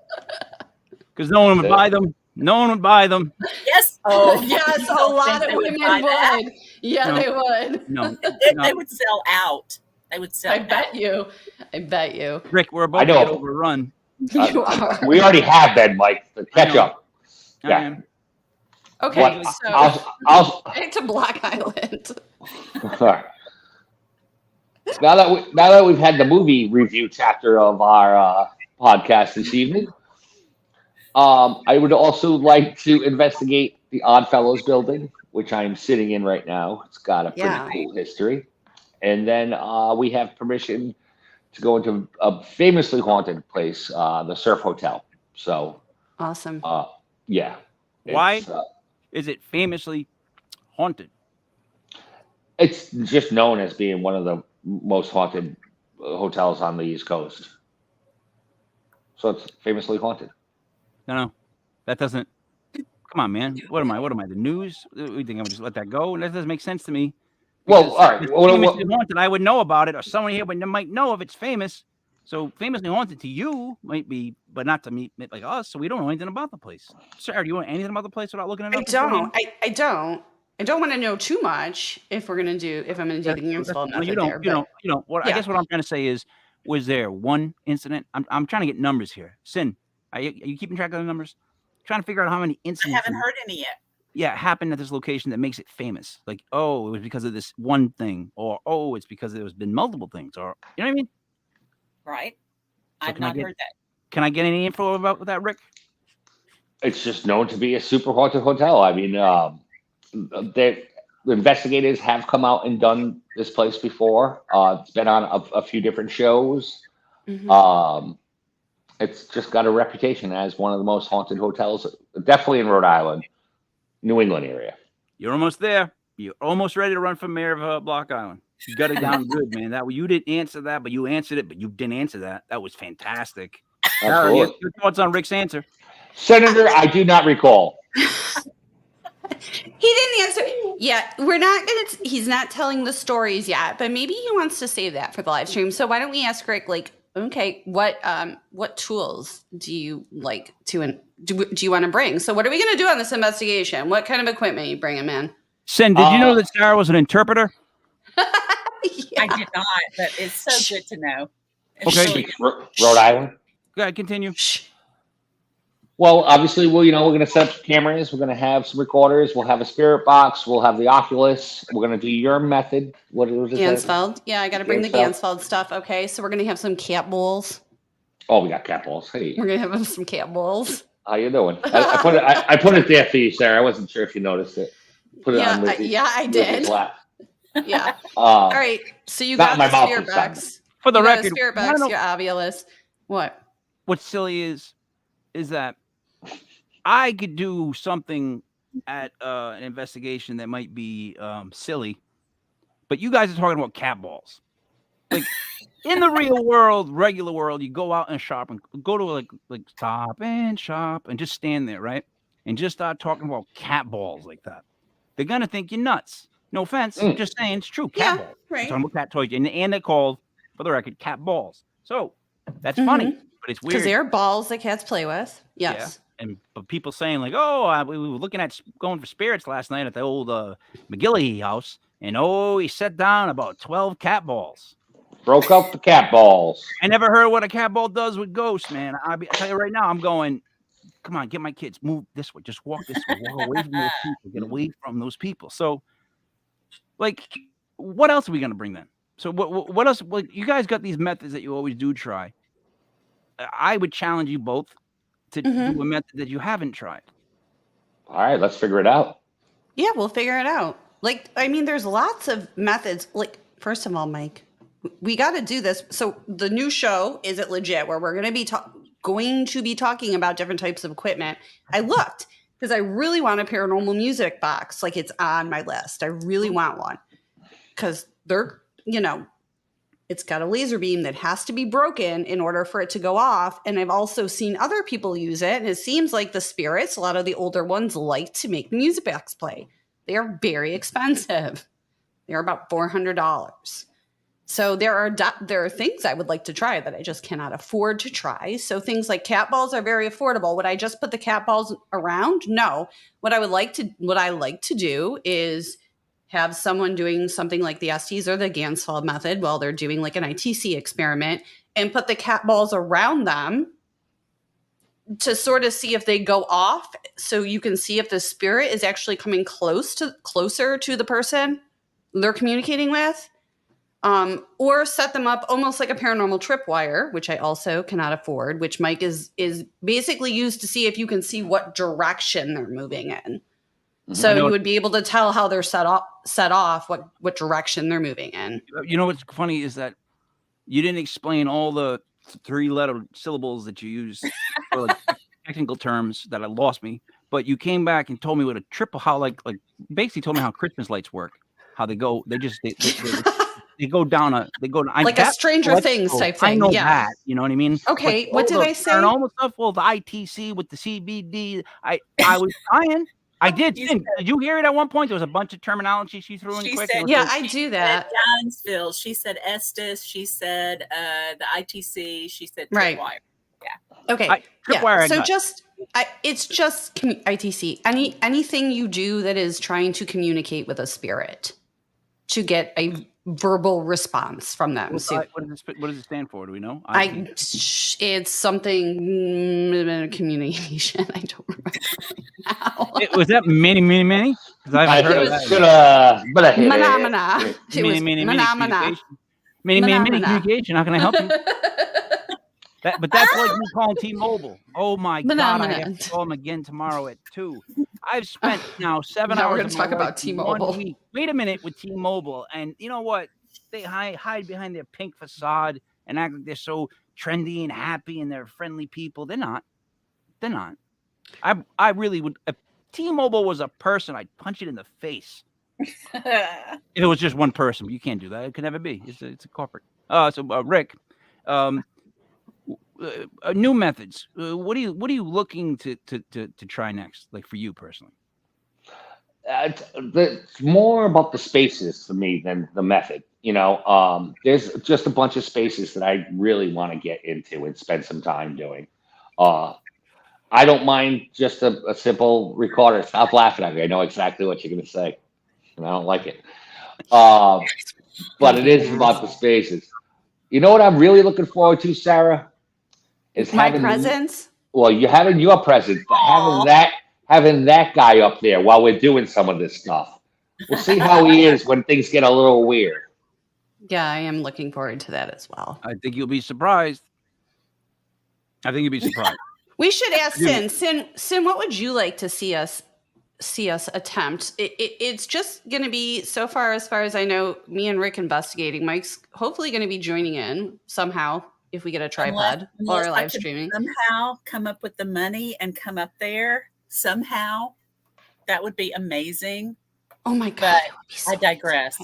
Because no one would buy them. No one would buy them. Yes, Oh, Yes, you a don't lot think of they would women buy that? would. Yeah, No. they would. No, They would sell out. They would sell I bet out. you. I bet you. Rick, we're I about to get know. overrun. You are. We already have been, Mike. The I catch know. up. I Yeah. am. Okay, What? so I'll back to Block Island. now that we've had the movie review chapter of our podcast this evening, I would also like to investigate the Oddfellows building, which I'm sitting in right now. It's got a pretty Yeah. cool history. And then we have permission to go into a famously haunted place, the Surf Hotel. So, Awesome. yeah. Why It's, is it famously haunted? it's just known as being one of the most haunted hotels on the East Coast. So it's famously haunted. No, that doesn't. Come on, man. What am I? What am I? The news? You think I would just let that go? And that doesn't make sense to me. Well, Because all right. if it's Well, famously haunted, I would know about it, or someone here might know if it's famous. So famously haunted to you might be, but not to me, like us. So we don't know anything about the place. Sarah, do you want anything about the place without looking it up? I don't. I don't. I don't want to know too much if I'm gonna do the Gansfeld No, method you don't. there. You don't. What I yeah. guess what I'm trying to say is, was there one incident? I'm trying to get numbers here. Cyn, are you keeping track of the numbers? Trying to figure out how many I incidents. haven't heard any yet. Yeah, happened at this location that makes it famous. Like, oh, it was because of this one thing, or oh, it's because there's been multiple things, or you know what I mean? Right? So I've not heard that. Can I get any info about that, Rick? it's just known to be a super haunted hotel. I mean, the investigators have come out and done this place before. It's been on a few different shows. Mhm. It's just got a reputation as one of the most haunted hotels, definitely in Rhode Island, New England area. You're almost there. You're almost ready to run for mayor of Block Island. You got it down good, man. That you didn't answer that, but you answered it, but you didn't answer that. That was fantastic. Absolutely. Your thoughts on Rick's answer? Senator, I do not recall. He didn't answer. Yeah, we're not gonna. He's not telling the stories yet, but maybe he wants to save that for the live stream. So why don't we ask Rick? Like, okay, what tools do you like to do you want to bring? So what are we gonna do on this investigation? What kind of equipment are you bringing, man? Cyn, did you know that Sarah was an interpreter? Yeah. I did not, but it's so good to know. It's Okay. really good. Rhode Island. Go ahead, continue. Well, obviously, we're going to set up cameras. We're going to have some recorders. We'll have a spirit box. We'll have the Oculus. We're going to do your method. What was it? Gansfeld. Yeah, I got to bring the Gansfeld. Gansfeld stuff. Okay, so we're gonna have some cat bowls. Oh, we got cat balls. Hey, We're gonna have some cat bowls. how you doing? I put it there for you, Sarah. I wasn't sure if you noticed it. Put it on Lizzie's, I Lizzie's did. lap. Yeah. All right. So you Not got my the mouth spirit this time. box. For the You got a record, spirit I box. don't know- Your Ovilus. What? what's silly is that I could do something at an investigation that might be silly, but you guys are talking about cat balls. Like in the real world, regular world, you go out and shop and go to like Stop and Shop and just stand there, right? And just start talking about cat balls like that. They're gonna think you're nuts. No offense, just saying it's true. Cat balls. We're right. talking about cat toys, and they're called, for the record, cat balls. So that's funny, but it's Because weird. they're balls that cats play with. Yes. But people saying like, oh, we were looking at going for spirits last night at the old McGillivray house, and oh, he set down about 12 cat balls. Broke up the cat balls. I never heard what a cat ball does with ghosts, man. I tell you right now, I'm going. Come on, get my kids. Move this way. Just walk this way. Walk away from those people. Get away from those people. So, like, what else are we gonna bring then? So what else? Well, you guys got these methods that you always do try. I would challenge you both to do a method that you haven't tried. All right, let's figure it out. Yeah, we'll figure it out. Like, I mean, there's lots of methods. Like, first of all, Mike, we got to do this. So the new show, Is It Legit, where we're going to be talking about different types of equipment. I looked because I really want a paranormal music box. Like, it's on my list. I really want one because they're, it's got a laser beam that has to be broken in order for it to go off. And I've also seen other people use it. And it seems like the spirits, a lot of the older ones, like to make the music box play. They are very expensive. They're about $400. So there are things I would like to try that I just cannot afford to try. So things like cat balls are very affordable. Would I just put the cat balls around? No. What I like to do is have someone doing something like the Estes or the Gansfeld method while they're doing like an ITC experiment and put the cat balls around them to sort of see if they go off, so you can see if the spirit is actually coming closer to the person they're communicating with. Or set them up almost like a paranormal tripwire, which I also cannot afford, which Mike is basically used to see if you can see what direction they're moving in. So you would be able to tell how they're set off, what direction they're moving in. You know what's funny is that you didn't explain all the 3-letter syllables that you use for like technical terms that lost me. But you came back and told me what a triple, how like basically told me how Christmas lights work, how they go, they go down like a Stranger Things type thing. I know yeah. that, you know what I mean? Okay, what did I say? Paranormal stuff, well, the ITC with the CBD, I was trying. I did. Did you hear it at one point? There was a bunch of terminology she threw in quick. Said, yeah, I do that. Gansfield. She said Estes. She said the ITC. She said right. Tripwire. Yeah. Okay. Tripwire. So it's just ITC. Anything you do that is trying to communicate with a spirit to get a verbal response from them. What does it stand for? Do we know? It's something communication. I don't remember now. Was that many? Because I've heard of that. Phenomena. Many communication. How can I help you? But that's like me calling T-Mobile. Oh my God! I have to call them again tomorrow at 2. I've spent now 7 hours. We're going to talk about T-Mobile. 1 week. Wait a minute with T-Mobile, and you know what? They hide behind their pink facade and act like they're so trendy and happy and they're friendly people. They're not. I really would. If T-Mobile was a person, I'd punch it in the face. If it was just one person, you can't do that. It could never be. It's a corporate. So Rick. New methods. What are you looking to try next? Like for you personally? It's more about the spaces for me than the method. There's just a bunch of spaces that I really want to get into and spend some time doing. I don't mind just a simple recorder. Stop laughing at me. I know exactly what you're going to say, and I don't like it. But it is about the spaces. You know what I'm really looking forward to, Sarah? Is my presence. Well, you having your presence, but having that guy up there while we're doing some of this stuff. We'll see how he is when things get a little weird. Yeah, I am looking forward to that as well. I think you'll be surprised. We should ask Cyn, what would you like to see us attempt? It's just going to be, so far as I know, me and Rick investigating. Mike's hopefully going to be joining in somehow if we get a tripod or live streaming. Somehow come up with the money and come up there somehow. That would be amazing. Oh my God! But I digress.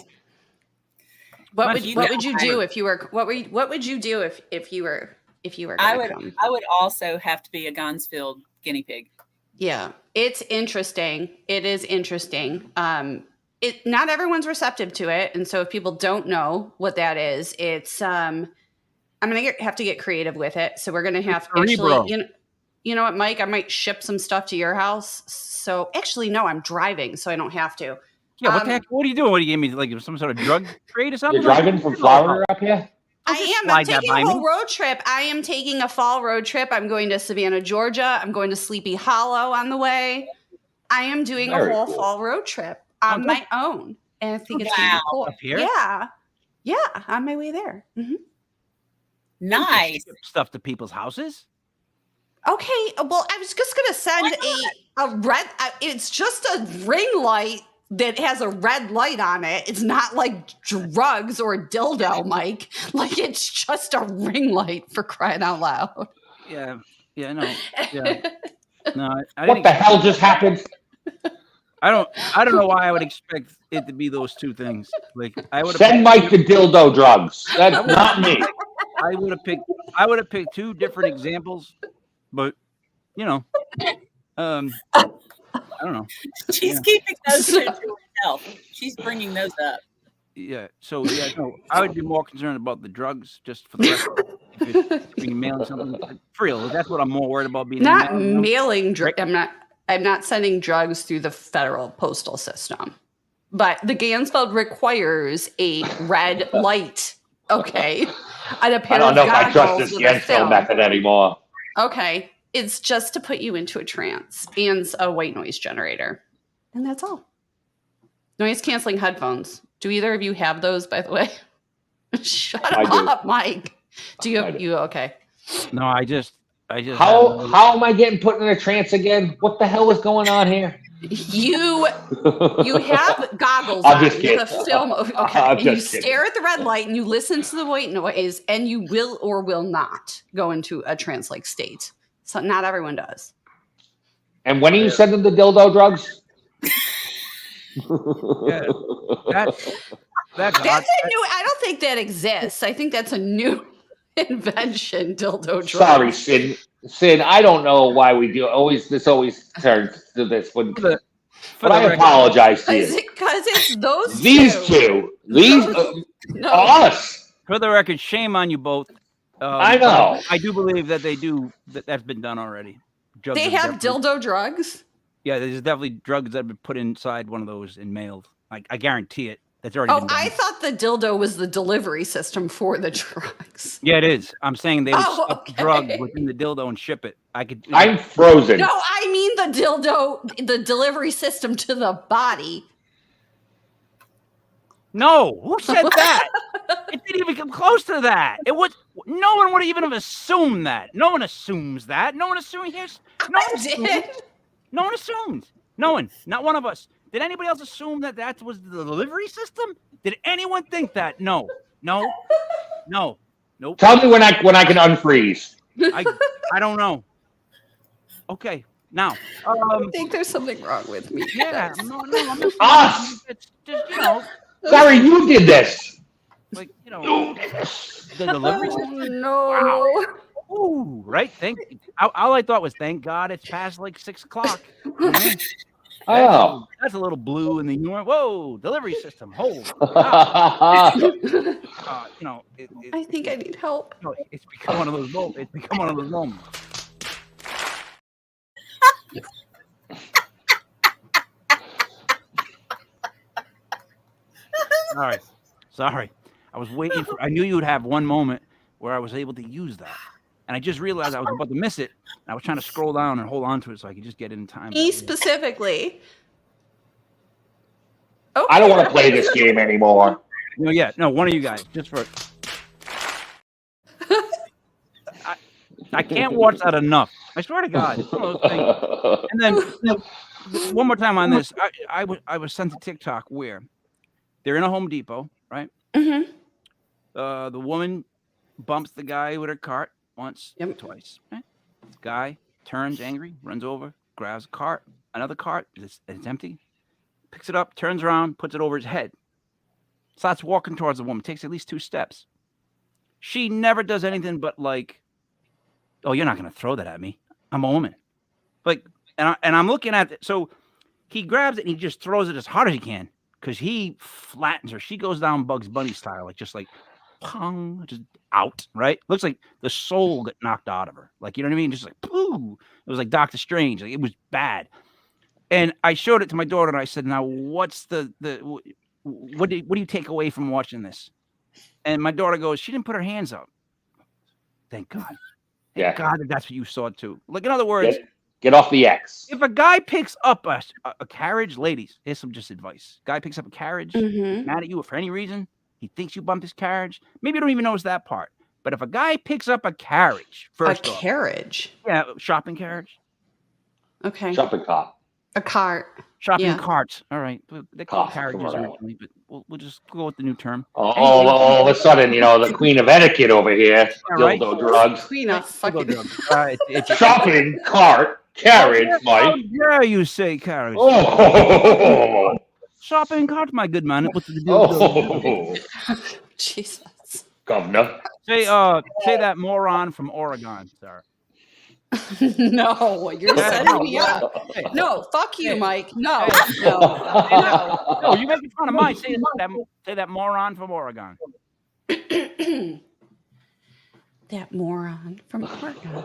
What would you do if you were? What would you do if you were? I would also have to be a Gansfield guinea pig. Yeah, it's interesting. It is interesting. Not everyone's receptive to it, and so if people don't know what that is, it's I'm gonna have to get creative with it. So we're gonna have actually, you know what, Mike? I might ship some stuff to your house. So actually, no, I'm driving, so I don't have to. Yeah, what the heck? What are you doing? What do you give me? Like some sort of drug trade or something? You're driving from Florida up here? I am. I'm taking a whole road trip. I am taking a fall road trip. I'm going to Savannah, Georgia. I'm going to Sleepy Hollow on the way. I am doing a whole fall road trip on my own. And I think it's really cool. Up here? Yeah. Yeah, on my way there. Mm-hmm. Nice. Stuff to people's houses? Okay. Well, I was just going to send a red, it's just a ring light that has a red light on it. It's not like drugs or a dildo, Mike. Like, it's just a ring light, for crying out loud. Yeah, no. Yeah. No, what the hell just happened? I don't know why I would expect it to be those two things. Like, I would send Mike the dildo drugs. That's not me. I would have picked two different examples, but I don't know. She's keeping those to herself. She's bringing those up. Yeah. So yeah, no, I would be more concerned about the drugs, just for the record. If you're mailing something for real, that's what I'm more worried about being Not emailed. You know? mailing. Right. I'm not sending drugs through the federal postal system. But the Gansfeld requires a red light, okay, and a I pair don't of know if I trust goggles this with a Gansfeld film. method anymore. Okay, it's just to put you into a trance and a white noise generator, and that's all. Noise canceling headphones. Do either of you have those, by the way? Shut I do. up, Mike. Do you? I do. You okay? No, I just How am I getting put in a trance again? What the hell is going on here? You have goggles I'm on just with kidding. a film. Okay, I'm and you just kidding. stare at the red light and you listen to the white noise, and you will or will not go into a trance-like state. So not everyone does. And when are you sending the dildo drugs? Yeah, that's That's a new. I don't think that exists. I think that's a new invention. Dildo drugs. Sorry, Cyn, I don't know why we do this always turns to this when for but the I record. apologize to Is you. it because it's those These two? these No. us. For the record, shame on you both. I know. I do believe that they do that's been done already. Drugs They have dildo drugs. Yeah, there's definitely drugs that have been put inside one of those and mailed. I guarantee it. That's already Oh, been done. I thought the dildo was the delivery system for the drugs. Yeah, it is. I'm saying they would Oh, stuff okay. drugs within the dildo and ship it. I'm frozen. No, I mean the dildo, the delivery system to the body. No, who said that? It didn't even come close to that. It was no one would even have assumed that. No one assumes that. No one assumes here's no one assumes. No one assumed. No one. Not one of us. Did anybody else assume that that was the delivery system? Did anyone think that? No. No. No. Nope. Tell me when I can unfreeze. I don't know. Okay. Now. I think there's something wrong with me. Yeah. No. I'm just, Us. it's just Sorry, you did this. like the delivery system. No. Wow. Ooh, right. All I thought was thank God it's past like 6 o'clock. You know what I mean? That's a little blue in the humor. Whoa, delivery system. Holy. I think I need help. It's become one of those moments. It's become one of those moments. Sorry. I was waiting for. I knew you would have one moment where I was able to use that. And I just realized I was about to miss it. And I was trying to scroll down and hold on to it so I could just get it in time. Me specifically. Okay. I don't want to play this game anymore. No, one of you guys. Just for I can't watch that enough. I swear to God. It's one of those things. And then one more time on this. I was sent to TikTok where they're in a Home Depot, right? Mm-hmm. The woman bumps the guy with her cart. Once, twice. Right? Guy turns angry, runs over, grabs a cart, another cart, it's empty, picks it up, turns around, puts it over his head, starts walking towards the woman, takes at least 2 steps. She never does anything but like, oh, you're not going to throw that at me. I'm a woman. Like, and I'm looking at it. So he grabs it and he just throws it as hard as he can because he flattens her. She goes down Bugs Bunny style, like just like, pong, just out, right? Looks like the soul got knocked out of her. Like, you know what I mean? Just like, pooh. It was like Doctor Strange. Like, it was bad. And I showed it to my daughter and I said, now what's what do you take away from watching this? And my daughter goes, she didn't put her hands up. Thank God. Thank God that's what you saw too. Like, in other words, get off the X. If a guy picks up a carriage, ladies, here's some just advice. Guy picks up a carriage, mad at you for any reason. He thinks you bumped his carriage. Maybe you don't even notice that part. But if a guy picks up a carriage, first off. Carriage? Yeah, shopping carriage. Okay. Shopping cart. A cart. Shopping carts. All right. They call carriages originally, but we'll just go with the new term. All of a sudden, the queen of etiquette over here. Dildo drugs. Queen of fucking drugs. It's shopping cart. Carriage, Mike. How dare you say carriage? Oh. Shopping cart, my good man. What's the deal? Jesus. Governor. Say that moron from Oregon, sir. No, you're Yeah, setting no, me up. hey, No, fuck you, hey, Mike. No, hey, no. no, you're making fun of mine. Say that moron from Oregon. That moron from Oregon.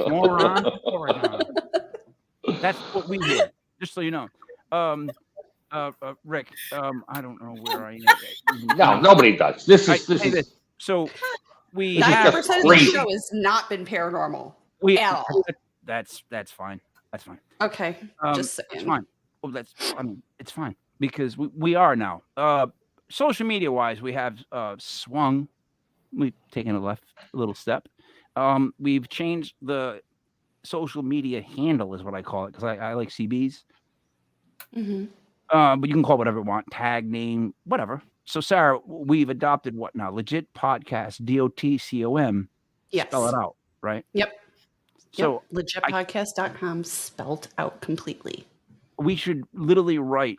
Moron from Oregon. That's what we hear. Just so you know. Rick, I don't know where I am. No, nobody does. This I is this say is this. So we This is have 90% just of the crazy. show has not been paranormal we at all. that's fine. That's fine. Okay, just It's saying. fine. Well, it's fine because we are now. Social media wise, we have swung. We've taken a little step. We've changed the social media handle, is what I call it, because I like CBs. Mm-hmm. But you can call it whatever you want, tag name, whatever. So Sarah, we've adopted what now? Legit Podcast, DOTCOM. Yes. Spell it out, right? Yep. So legitpodcast.com spelled out completely. we should literally write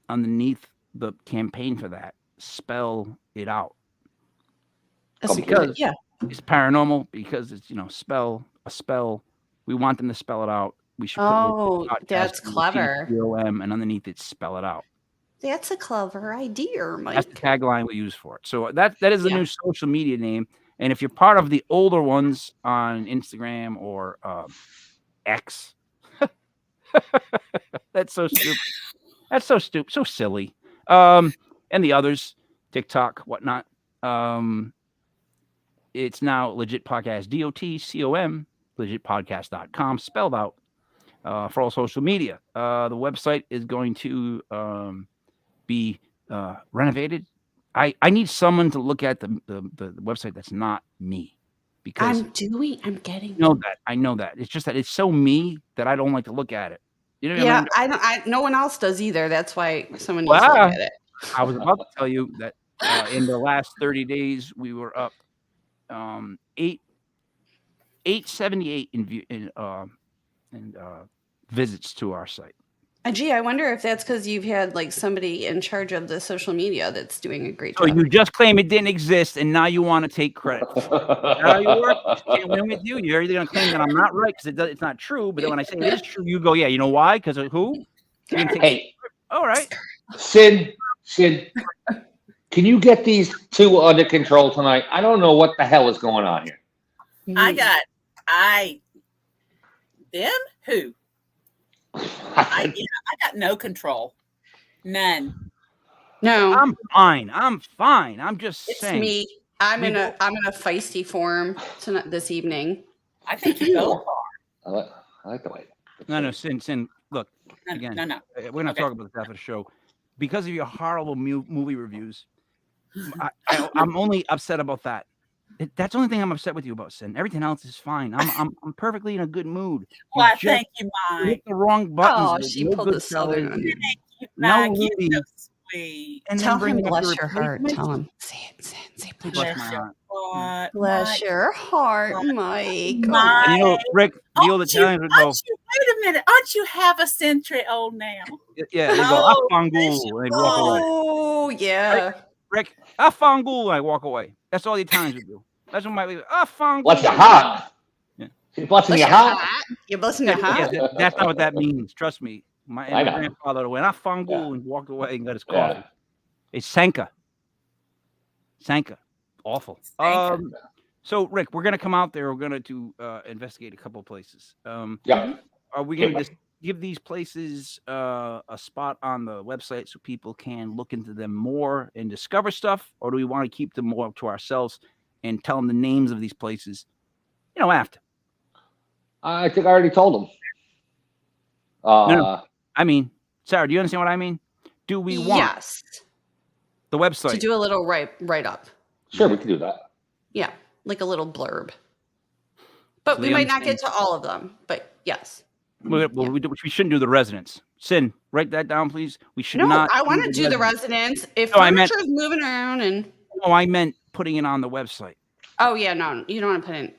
underneath the campaign for that, spell it out. Because it's paranormal, because it's spell a spell. We want them to spell it out. We should put that's clever. DOTCOM, and underneath it spell it out. That's a clever idea, Mike. That's the tagline we use for it. So that is the new social media name. And if you're part of the older ones on Instagram or X, that's so stupid. That's so stupid, so silly. And the others, TikTok, whatnot. It's now Legit Podcast, DOTCOM, legitpodcast.com, spelled out for all social media. The website is going to be renovated. I need someone to look at the website that's not me, because I know that. It's just that it's so me that I don't like to look at it. You know what I mean? No one else does either. That's why someone needs to look at it. I was about to tell you that in the last 30 days we were up 878 in visits to our site. Gee, I wonder if that's because you've had like somebody in charge of the social media that's doing a great So job. you just claim it didn't exist, and now you want to take credit. That's how you work. Can't win with you. You're either going to claim that I'm not right because it's not true, but then when I say it is true, you go, yeah, you know why? Because of who? Hey, all right. Cyn, can you get these two under control tonight? I don't know what the hell is going on here. Them? Who? I got no control. None. No. I'm fine. I'm just it's saying. Me. I'm in a feisty form this evening. I think you both are. I like the way. No, Cyn. Look, again. No. We're not talking about this after the show. Because of your horrible movie reviews, I'm only upset about that. That's the only thing I'm upset with you about, Cyn. Everything else is fine. I'm perfectly in a good mood. Well, thank you, Mike. Hit the wrong buttons. Oh, she pulled the southern on you. No, You're so sweet. And tell him, bless your heart. Tell him, say it, Cyn. Bless my heart. Bless your heart, Mike. And Rick, the old Italians would go. Wait a minute. Aren't you half a century old now? Yeah, they go, Afangul, and they walk away. Oh, yeah. Rick, Afangul, and I walk away. That's all the Italians would do. That's what my Afangul. Bless your heart. Yeah. She's blessing your heart. You're blessing your heart? Yeah, that's not what that means. Trust me. My grandfather went Afangul and walked away and got his coffee. It's Sanka. Awful. So, Rick, we're going to come out there. We're going to investigate a couple of places. Are we going to just give these places a spot on the website so people can look into them more and discover stuff? Or do we want to keep them more to ourselves and tell them the names of these places, after? I think I already told them. No. I mean, Sarah, do you understand what I mean? Do we want the website to do a little write up? Sure, we can do that. Yeah, like a little blurb. But we might not get to all of them, but yes. We shouldn't do the residents. Cyn, write that down, please. We should not. I want to do the residents. If furniture is moving around and. No, I meant putting it on the website. Oh yeah, no, you don't want to put in.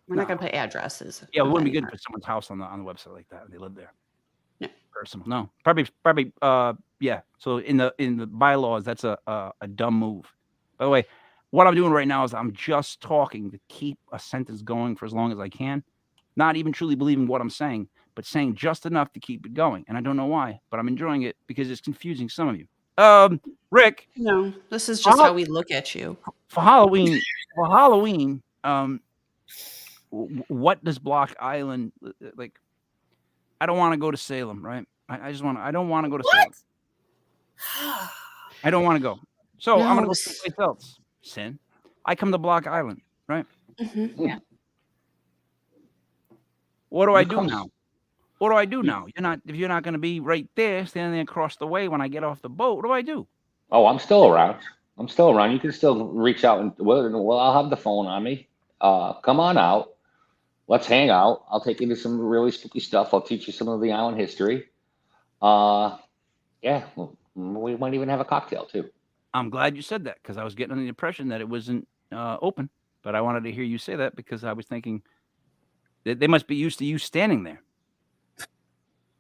We're not going to put addresses. Yeah, it wouldn't be good to put someone's house on the website like that. They live there. No. Personal. No. Probably. Yeah. So in the bylaws, that's a dumb move. By the way, what I'm doing right now is I'm just talking to keep a sentence going for as long as I can. not even truly believing what I'm saying, but saying just enough to keep it going. And I don't know why, but I'm enjoying it because it's confusing some of you. Rick, No, this is just how we look at you. for Halloween, what does Block Island like? I don't want to go to Salem, right? I don't want to go to Salem. I don't want to go. So I'm gonna go someplace else. Cyn. I come to Block Island, right? Mm-hmm. Yeah. What do I do now? What do I do now? If you're not gonna be right there, standing there across the way when I get off the boat. What do I do? Oh, I'm still around. I'm still around. You can still reach out and well, I'll have the phone on me. Come on out. Let's hang out. I'll take you to some really spooky stuff. I'll teach you some of the island history. Yeah, we might even have a cocktail too. I'm glad you said that because I was getting the impression that it wasn't open, but I wanted to hear you say that because I was thinking that they must be used to you standing there,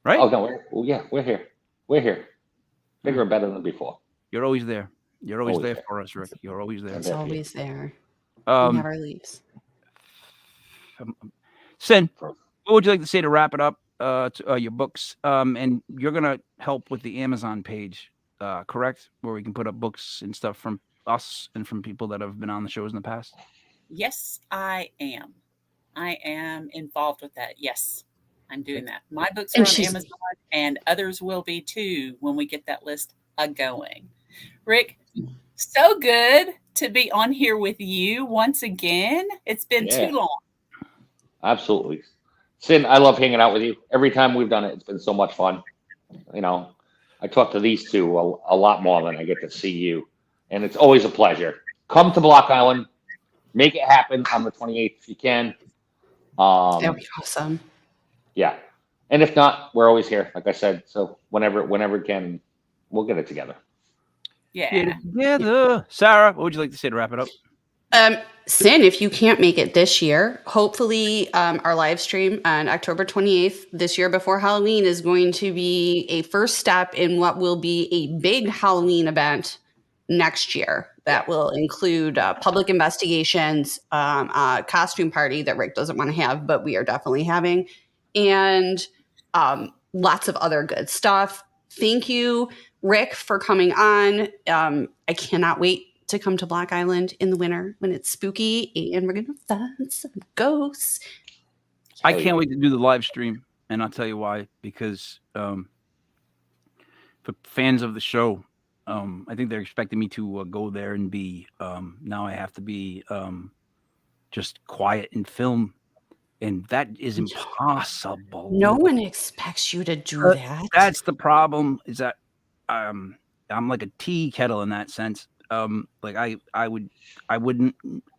right? Oh no, we're here. We're here. Bigger and better than before. You're always there. You're always Always there for us, Rick. You're always there. It's always there. Um, Never leaves. Cyn, what would you like to say to wrap it up? Your books, and you're gonna help with the Amazon page, correct? Where we can put up books and stuff from us and from people that have been on the shows in the past. Yes, I am. I am involved with that. Yes, I'm doing that. My books are And on she's- Amazon, and others will be too when we get that list going. Rick, so good to be on here with you once again. It's been too long. Absolutely. Cyn, I love hanging out with you. Every time we've done it, it's been so much fun. You know, I talk to these two a lot more than I get to see you. And it's always a pleasure. Come to Block Island. Make it happen on the 28th if you can. That'd be awesome. Yeah. And if not, we're always here, like I said. So whenever we can, we'll get it together. Yeah. Get it together. Sarah, what would you like to say to wrap it up? Cyn, if you can't make it this year, hopefully our live stream on October 28th this year before Halloween is going to be a first step in what will be a big Halloween event next year that will include public investigations, a costume party that Rick doesn't want to have, but we are definitely having, and lots of other good stuff. Thank you, Rick, for coming on. I cannot wait to come to Block Island in the winter when it's spooky and we're going to find some ghosts. I can't wait to do the live stream, and I'll tell you why. Because for fans of the show, I think they're expecting me to go there and be. Now I have to be just quiet and film, and that is impossible. No one expects you to do that. That's the problem. Is that I'm like a tea kettle in that sense. Like I wouldn't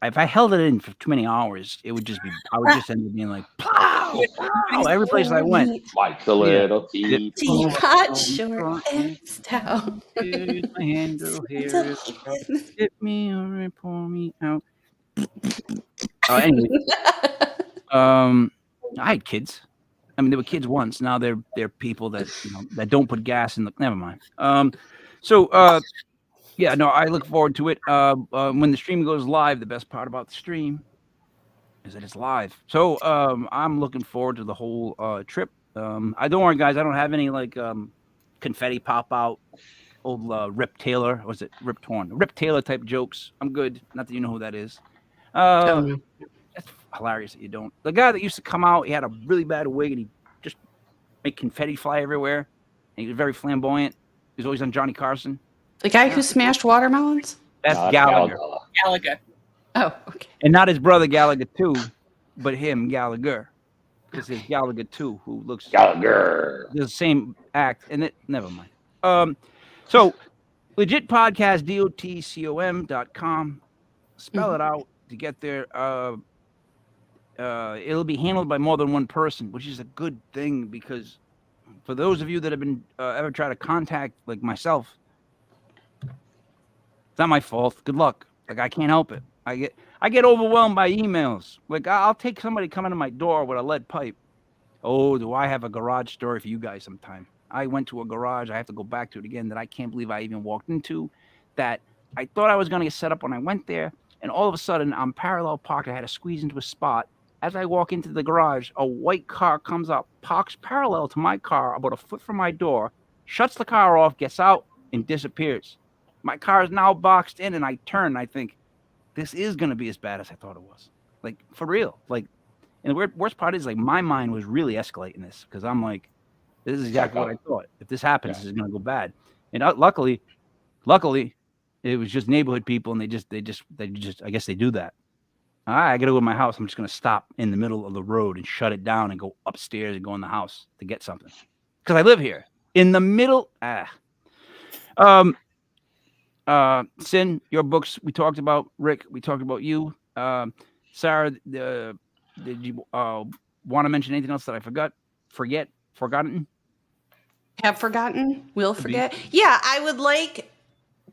if I held it in for too many hours, it would just be I would just end up being like plow, plow, every place I went. Mike's a little tea. Teapot short and stout. Here's my hand, girl, here. Get me or pour me out. Anyway, I had kids. I mean, they were kids once. Now they're people that that don't put gas in the. Never mind. Yeah, no, I look forward to it. When the stream goes live, the best part about the stream is that it's live. So I'm looking forward to the whole trip. I don't worry, guys. I don't have any like confetti pop out, old Rip Taylor. Was it Rip Torn? Rip Taylor type jokes. I'm good. Not that you know who that is. That's hilarious that you don't. The guy that used to come out, he had a really bad wig and he just made confetti fly everywhere. And he was very flamboyant. He was always on Johnny Carson. The guy who smashed watermelons? That's Gallagher. Gallagher. Oh, okay. And not his brother Gallagher too, but him, Gallagher. Because there's Gallagher too, who looks Gallagher. the same act. And it never mind. So legit podcast, DOTCOM.com. Spell it out to get there. It'll be handled by more than one person, which is a good thing because for those of you that have been ever tried to contact like myself, it's not my fault. Good luck. Like I can't help it. I get overwhelmed by emails. Like I'll take somebody coming to my door with a lead pipe. Oh, do I have a garage story for you guys sometime? I went to a garage. I have to go back to it again that I can't believe I even walked into. That I thought I was going to get set up when I went there. And all of a sudden, I'm parallel parked. I had to squeeze into a spot. As I walk into the garage, a white car comes up, parks parallel to my car about a foot from my door, shuts the car off, gets out, and disappears. My car is now boxed in, and I turn, and I think, this is going to be as bad as I thought it was. Like, for real. Like, and the worst part is, like, my mind was really escalating this because I'm like, this is exactly what I thought. If this happens, this is going to go bad. And luckily, it was just neighborhood people, and they just, I guess they do that. All right, I got to go to my house. I'm just going to stop in the middle of the road and shut it down and go upstairs and go in the house to get something. Because I live here. In the middle. Cyn, your books we talked about. Rick, we talked about you. Sarah, did you want to mention anything else that I forgotten? Have forgotten? Will forget? Yeah, I would like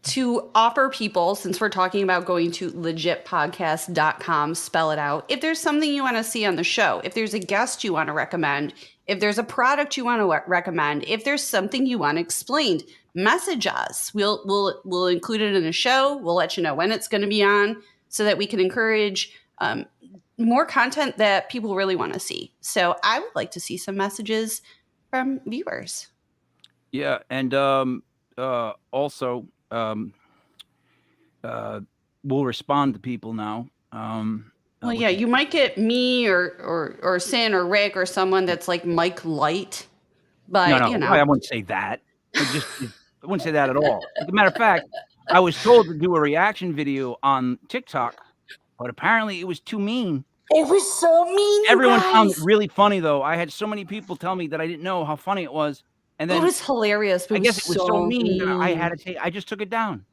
to offer people, since we're talking about going to legitpodcast.com, spell it out. If there's something you want to see on the show, if there's a guest you want to recommend, if there's a product you want to recommend, if there's something you want explained, message us. We'll include it in the show. We'll let you know when it's going to be on so that we can encourage more content that people really want to see. So I would like to see some messages from viewers. Yeah, and also we'll respond to people now. Well, yeah, you might get me or Cyn or Rick or someone that's like Mike Light, but no, you know, I wouldn't say that. I wouldn't say that at all. As a matter of fact, I was told to do a reaction video on TikTok, but apparently it was too mean. It was so mean. Everyone found it really funny, though. I had so many people tell me that I didn't know how funny it was, and then it was hilarious. But I guess it was so mean that I had to take. I just took it down.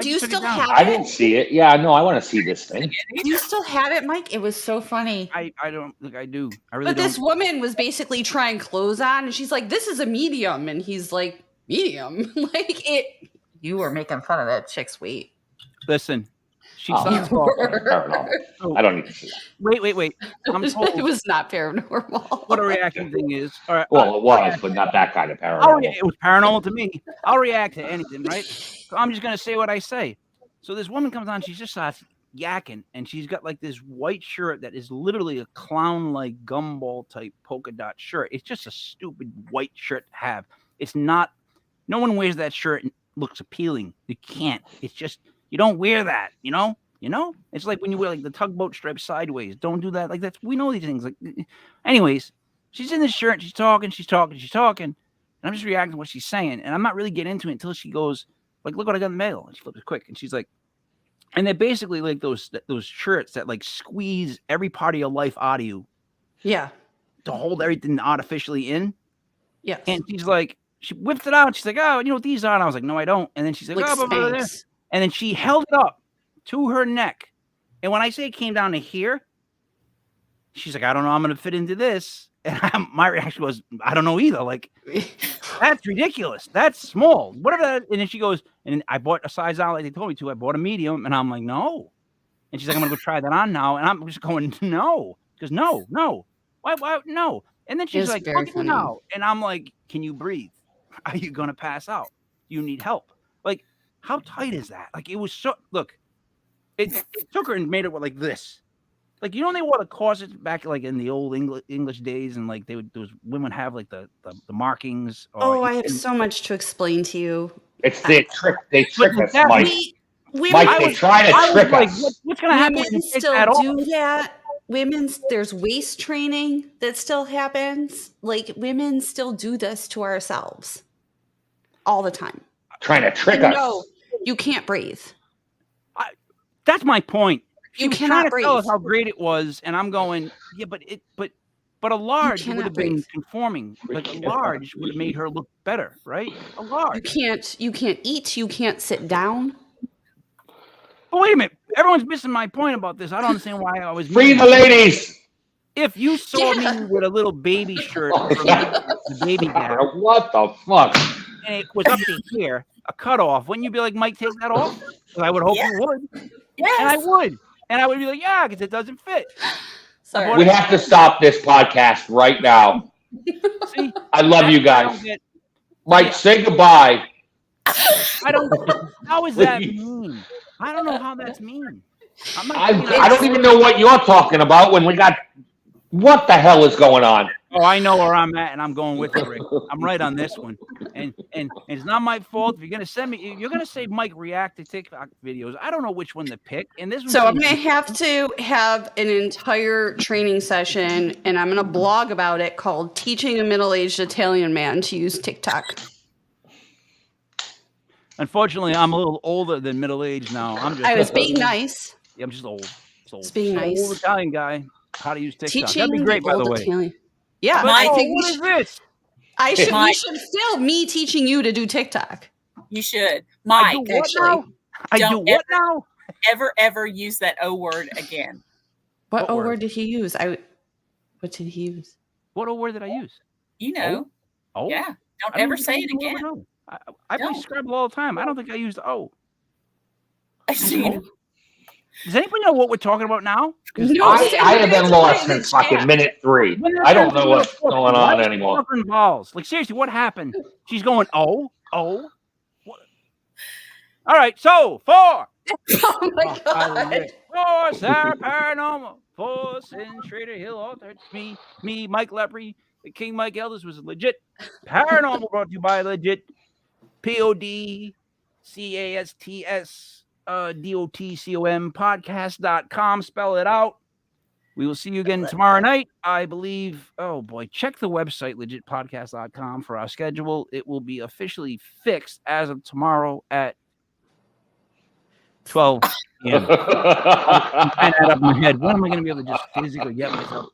Do you still have it? I didn't see it. Yeah, no, I want to see this thing. Do you still have it, Mike? It was so funny. I don't think I do. I really But don't. this woman was basically trying clothes on, and she's like, "This is a medium," and he's like, "Medium?" Like it. You were making fun of that chick's weight. Listen, she Oh, sucks. Paranormal. Oh, I don't need to see that. wait. I'm told It was not paranormal. what a reaction thing is. All right. Well, it was, but not that kind of paranormal. It was paranormal to me. I'll react to anything, right? So I'm just gonna say what I say. So this woman comes on, she just starts yakking, and she's got like this white shirt that is literally a clown-like gumball type polka dot shirt. It's just a stupid white shirt to have. It's not. No one wears that shirt and looks appealing. You can't. It's just you don't wear that. You know. It's like when you wear like the tugboat stripe sideways. Don't do that. Like that's we know these things. Like, anyways, she's in this shirt. And she's talking, and I'm just reacting to what she's saying, and I'm not really getting into it until she goes. Like, look what I got in the mail. And she flips it quick. And she's like, and they're basically like those shirts that like squeeze every part of your life out of you. Yeah. To hold everything artificially in. Yes. And she's like, she whipped it out. She's like, oh, you know what these are? And I was like, no, I don't. And then she's like, oh, blah, blah, blah. And then she held it up to her neck. And when I say it came down to here, she's like, I don't know. I'm going to fit into this. And my reaction was, I don't know either. Like, that's ridiculous. That's small. Whatever that. And then she goes, and I bought a size out like they told me to. I bought a medium. And I'm like, no. And she's like, I'm going to go try that on now. And I'm just going, no. Because no. Why, no. And then she's like, look at me now. And I'm like, can you breathe? Are you going to pass out? You need help. Like, how tight is that? Like, it was so, look, it took her and made it like this. Like, you know, they wore the corsets back like in the old English days, and like those women have like the markings. I have so much to explain to you. It's the trick. They trick us, Mike. Mike, they try to trick us. What's going to happen? Women still do that. There's waist training that still happens. Like, women still do this to ourselves all the time. Trying to trick us. No, you can't breathe. That's my point. She was trying to tell us how great it was, and I'm going, yeah, but a large would have been conforming. Like a large would have made her look better, right? A large. You can't eat. You can't sit down. But wait a minute. Everyone's missing my point about this. I don't understand why I was. Free the ladies. If you saw me with a little baby shirt, the baby gap, what the fuck? And it was up to here, a cutoff, wouldn't you be like, Mike, take that off? Because I would hope you would. Yes. And I would. And I would be like, yeah, because it doesn't fit. Sorry. We have to stop this podcast right now. See, I love you guys. Mike, say goodbye. How is that mean? I don't know how that's mean. I don't even know what you're talking about when we got What the hell is going on? Oh, I know where I'm at, and I'm going with it, Rick. I'm right on this one, and it's not my fault. If you're gonna send me, you're gonna say Mike react to TikTok videos. I don't know which one to pick, and this one. So I'm going to have to have an entire training session, and I'm going to blog about it called "Teaching a Middle-Aged Italian Man to Use TikTok." Unfortunately, I'm a little older than middle aged now. I was being nice. Yeah, I'm just old. Just being nice. Old Italian guy. How to use TikTok? Teaching That'd be great, by the old way. Italian. Yeah, But, I think what is this? we Mike. should film me teaching you to do TikTok. You should. I Mike, do what actually. now? I do Don't what now? ever use that O word again. What What word? word did he use? What did he use? What old word did I use? You know. Oh, Yeah. Don't I don't ever think say I it used the word again. O. I play Don't. Scrabble all the time. I don't think I used O. See, Does anybody know what we're talking about now? 'Cause No, I have been lost in the since fucking chat. minute 3. when they're I don't trying know to what's look, going why on is anymore. fucking balls? Like, seriously, what happened? She's going, oh. What? All right, so 4. Oh my god. For Sarah Paranormal. For Cyn Shrader Hill author. It's me, Mike Lepre. The King Mike Elders was legit. Paranormal brought to you by legit. PODCASTS DOTCOM podcast.com. Spell it out. We will see you again tomorrow night. I believe, oh boy, check the website, legitpodcast.com, for our schedule. It will be officially fixed as of tomorrow at 12 p.m. I'm trying that up in my head. When am I going to be able to just physically get myself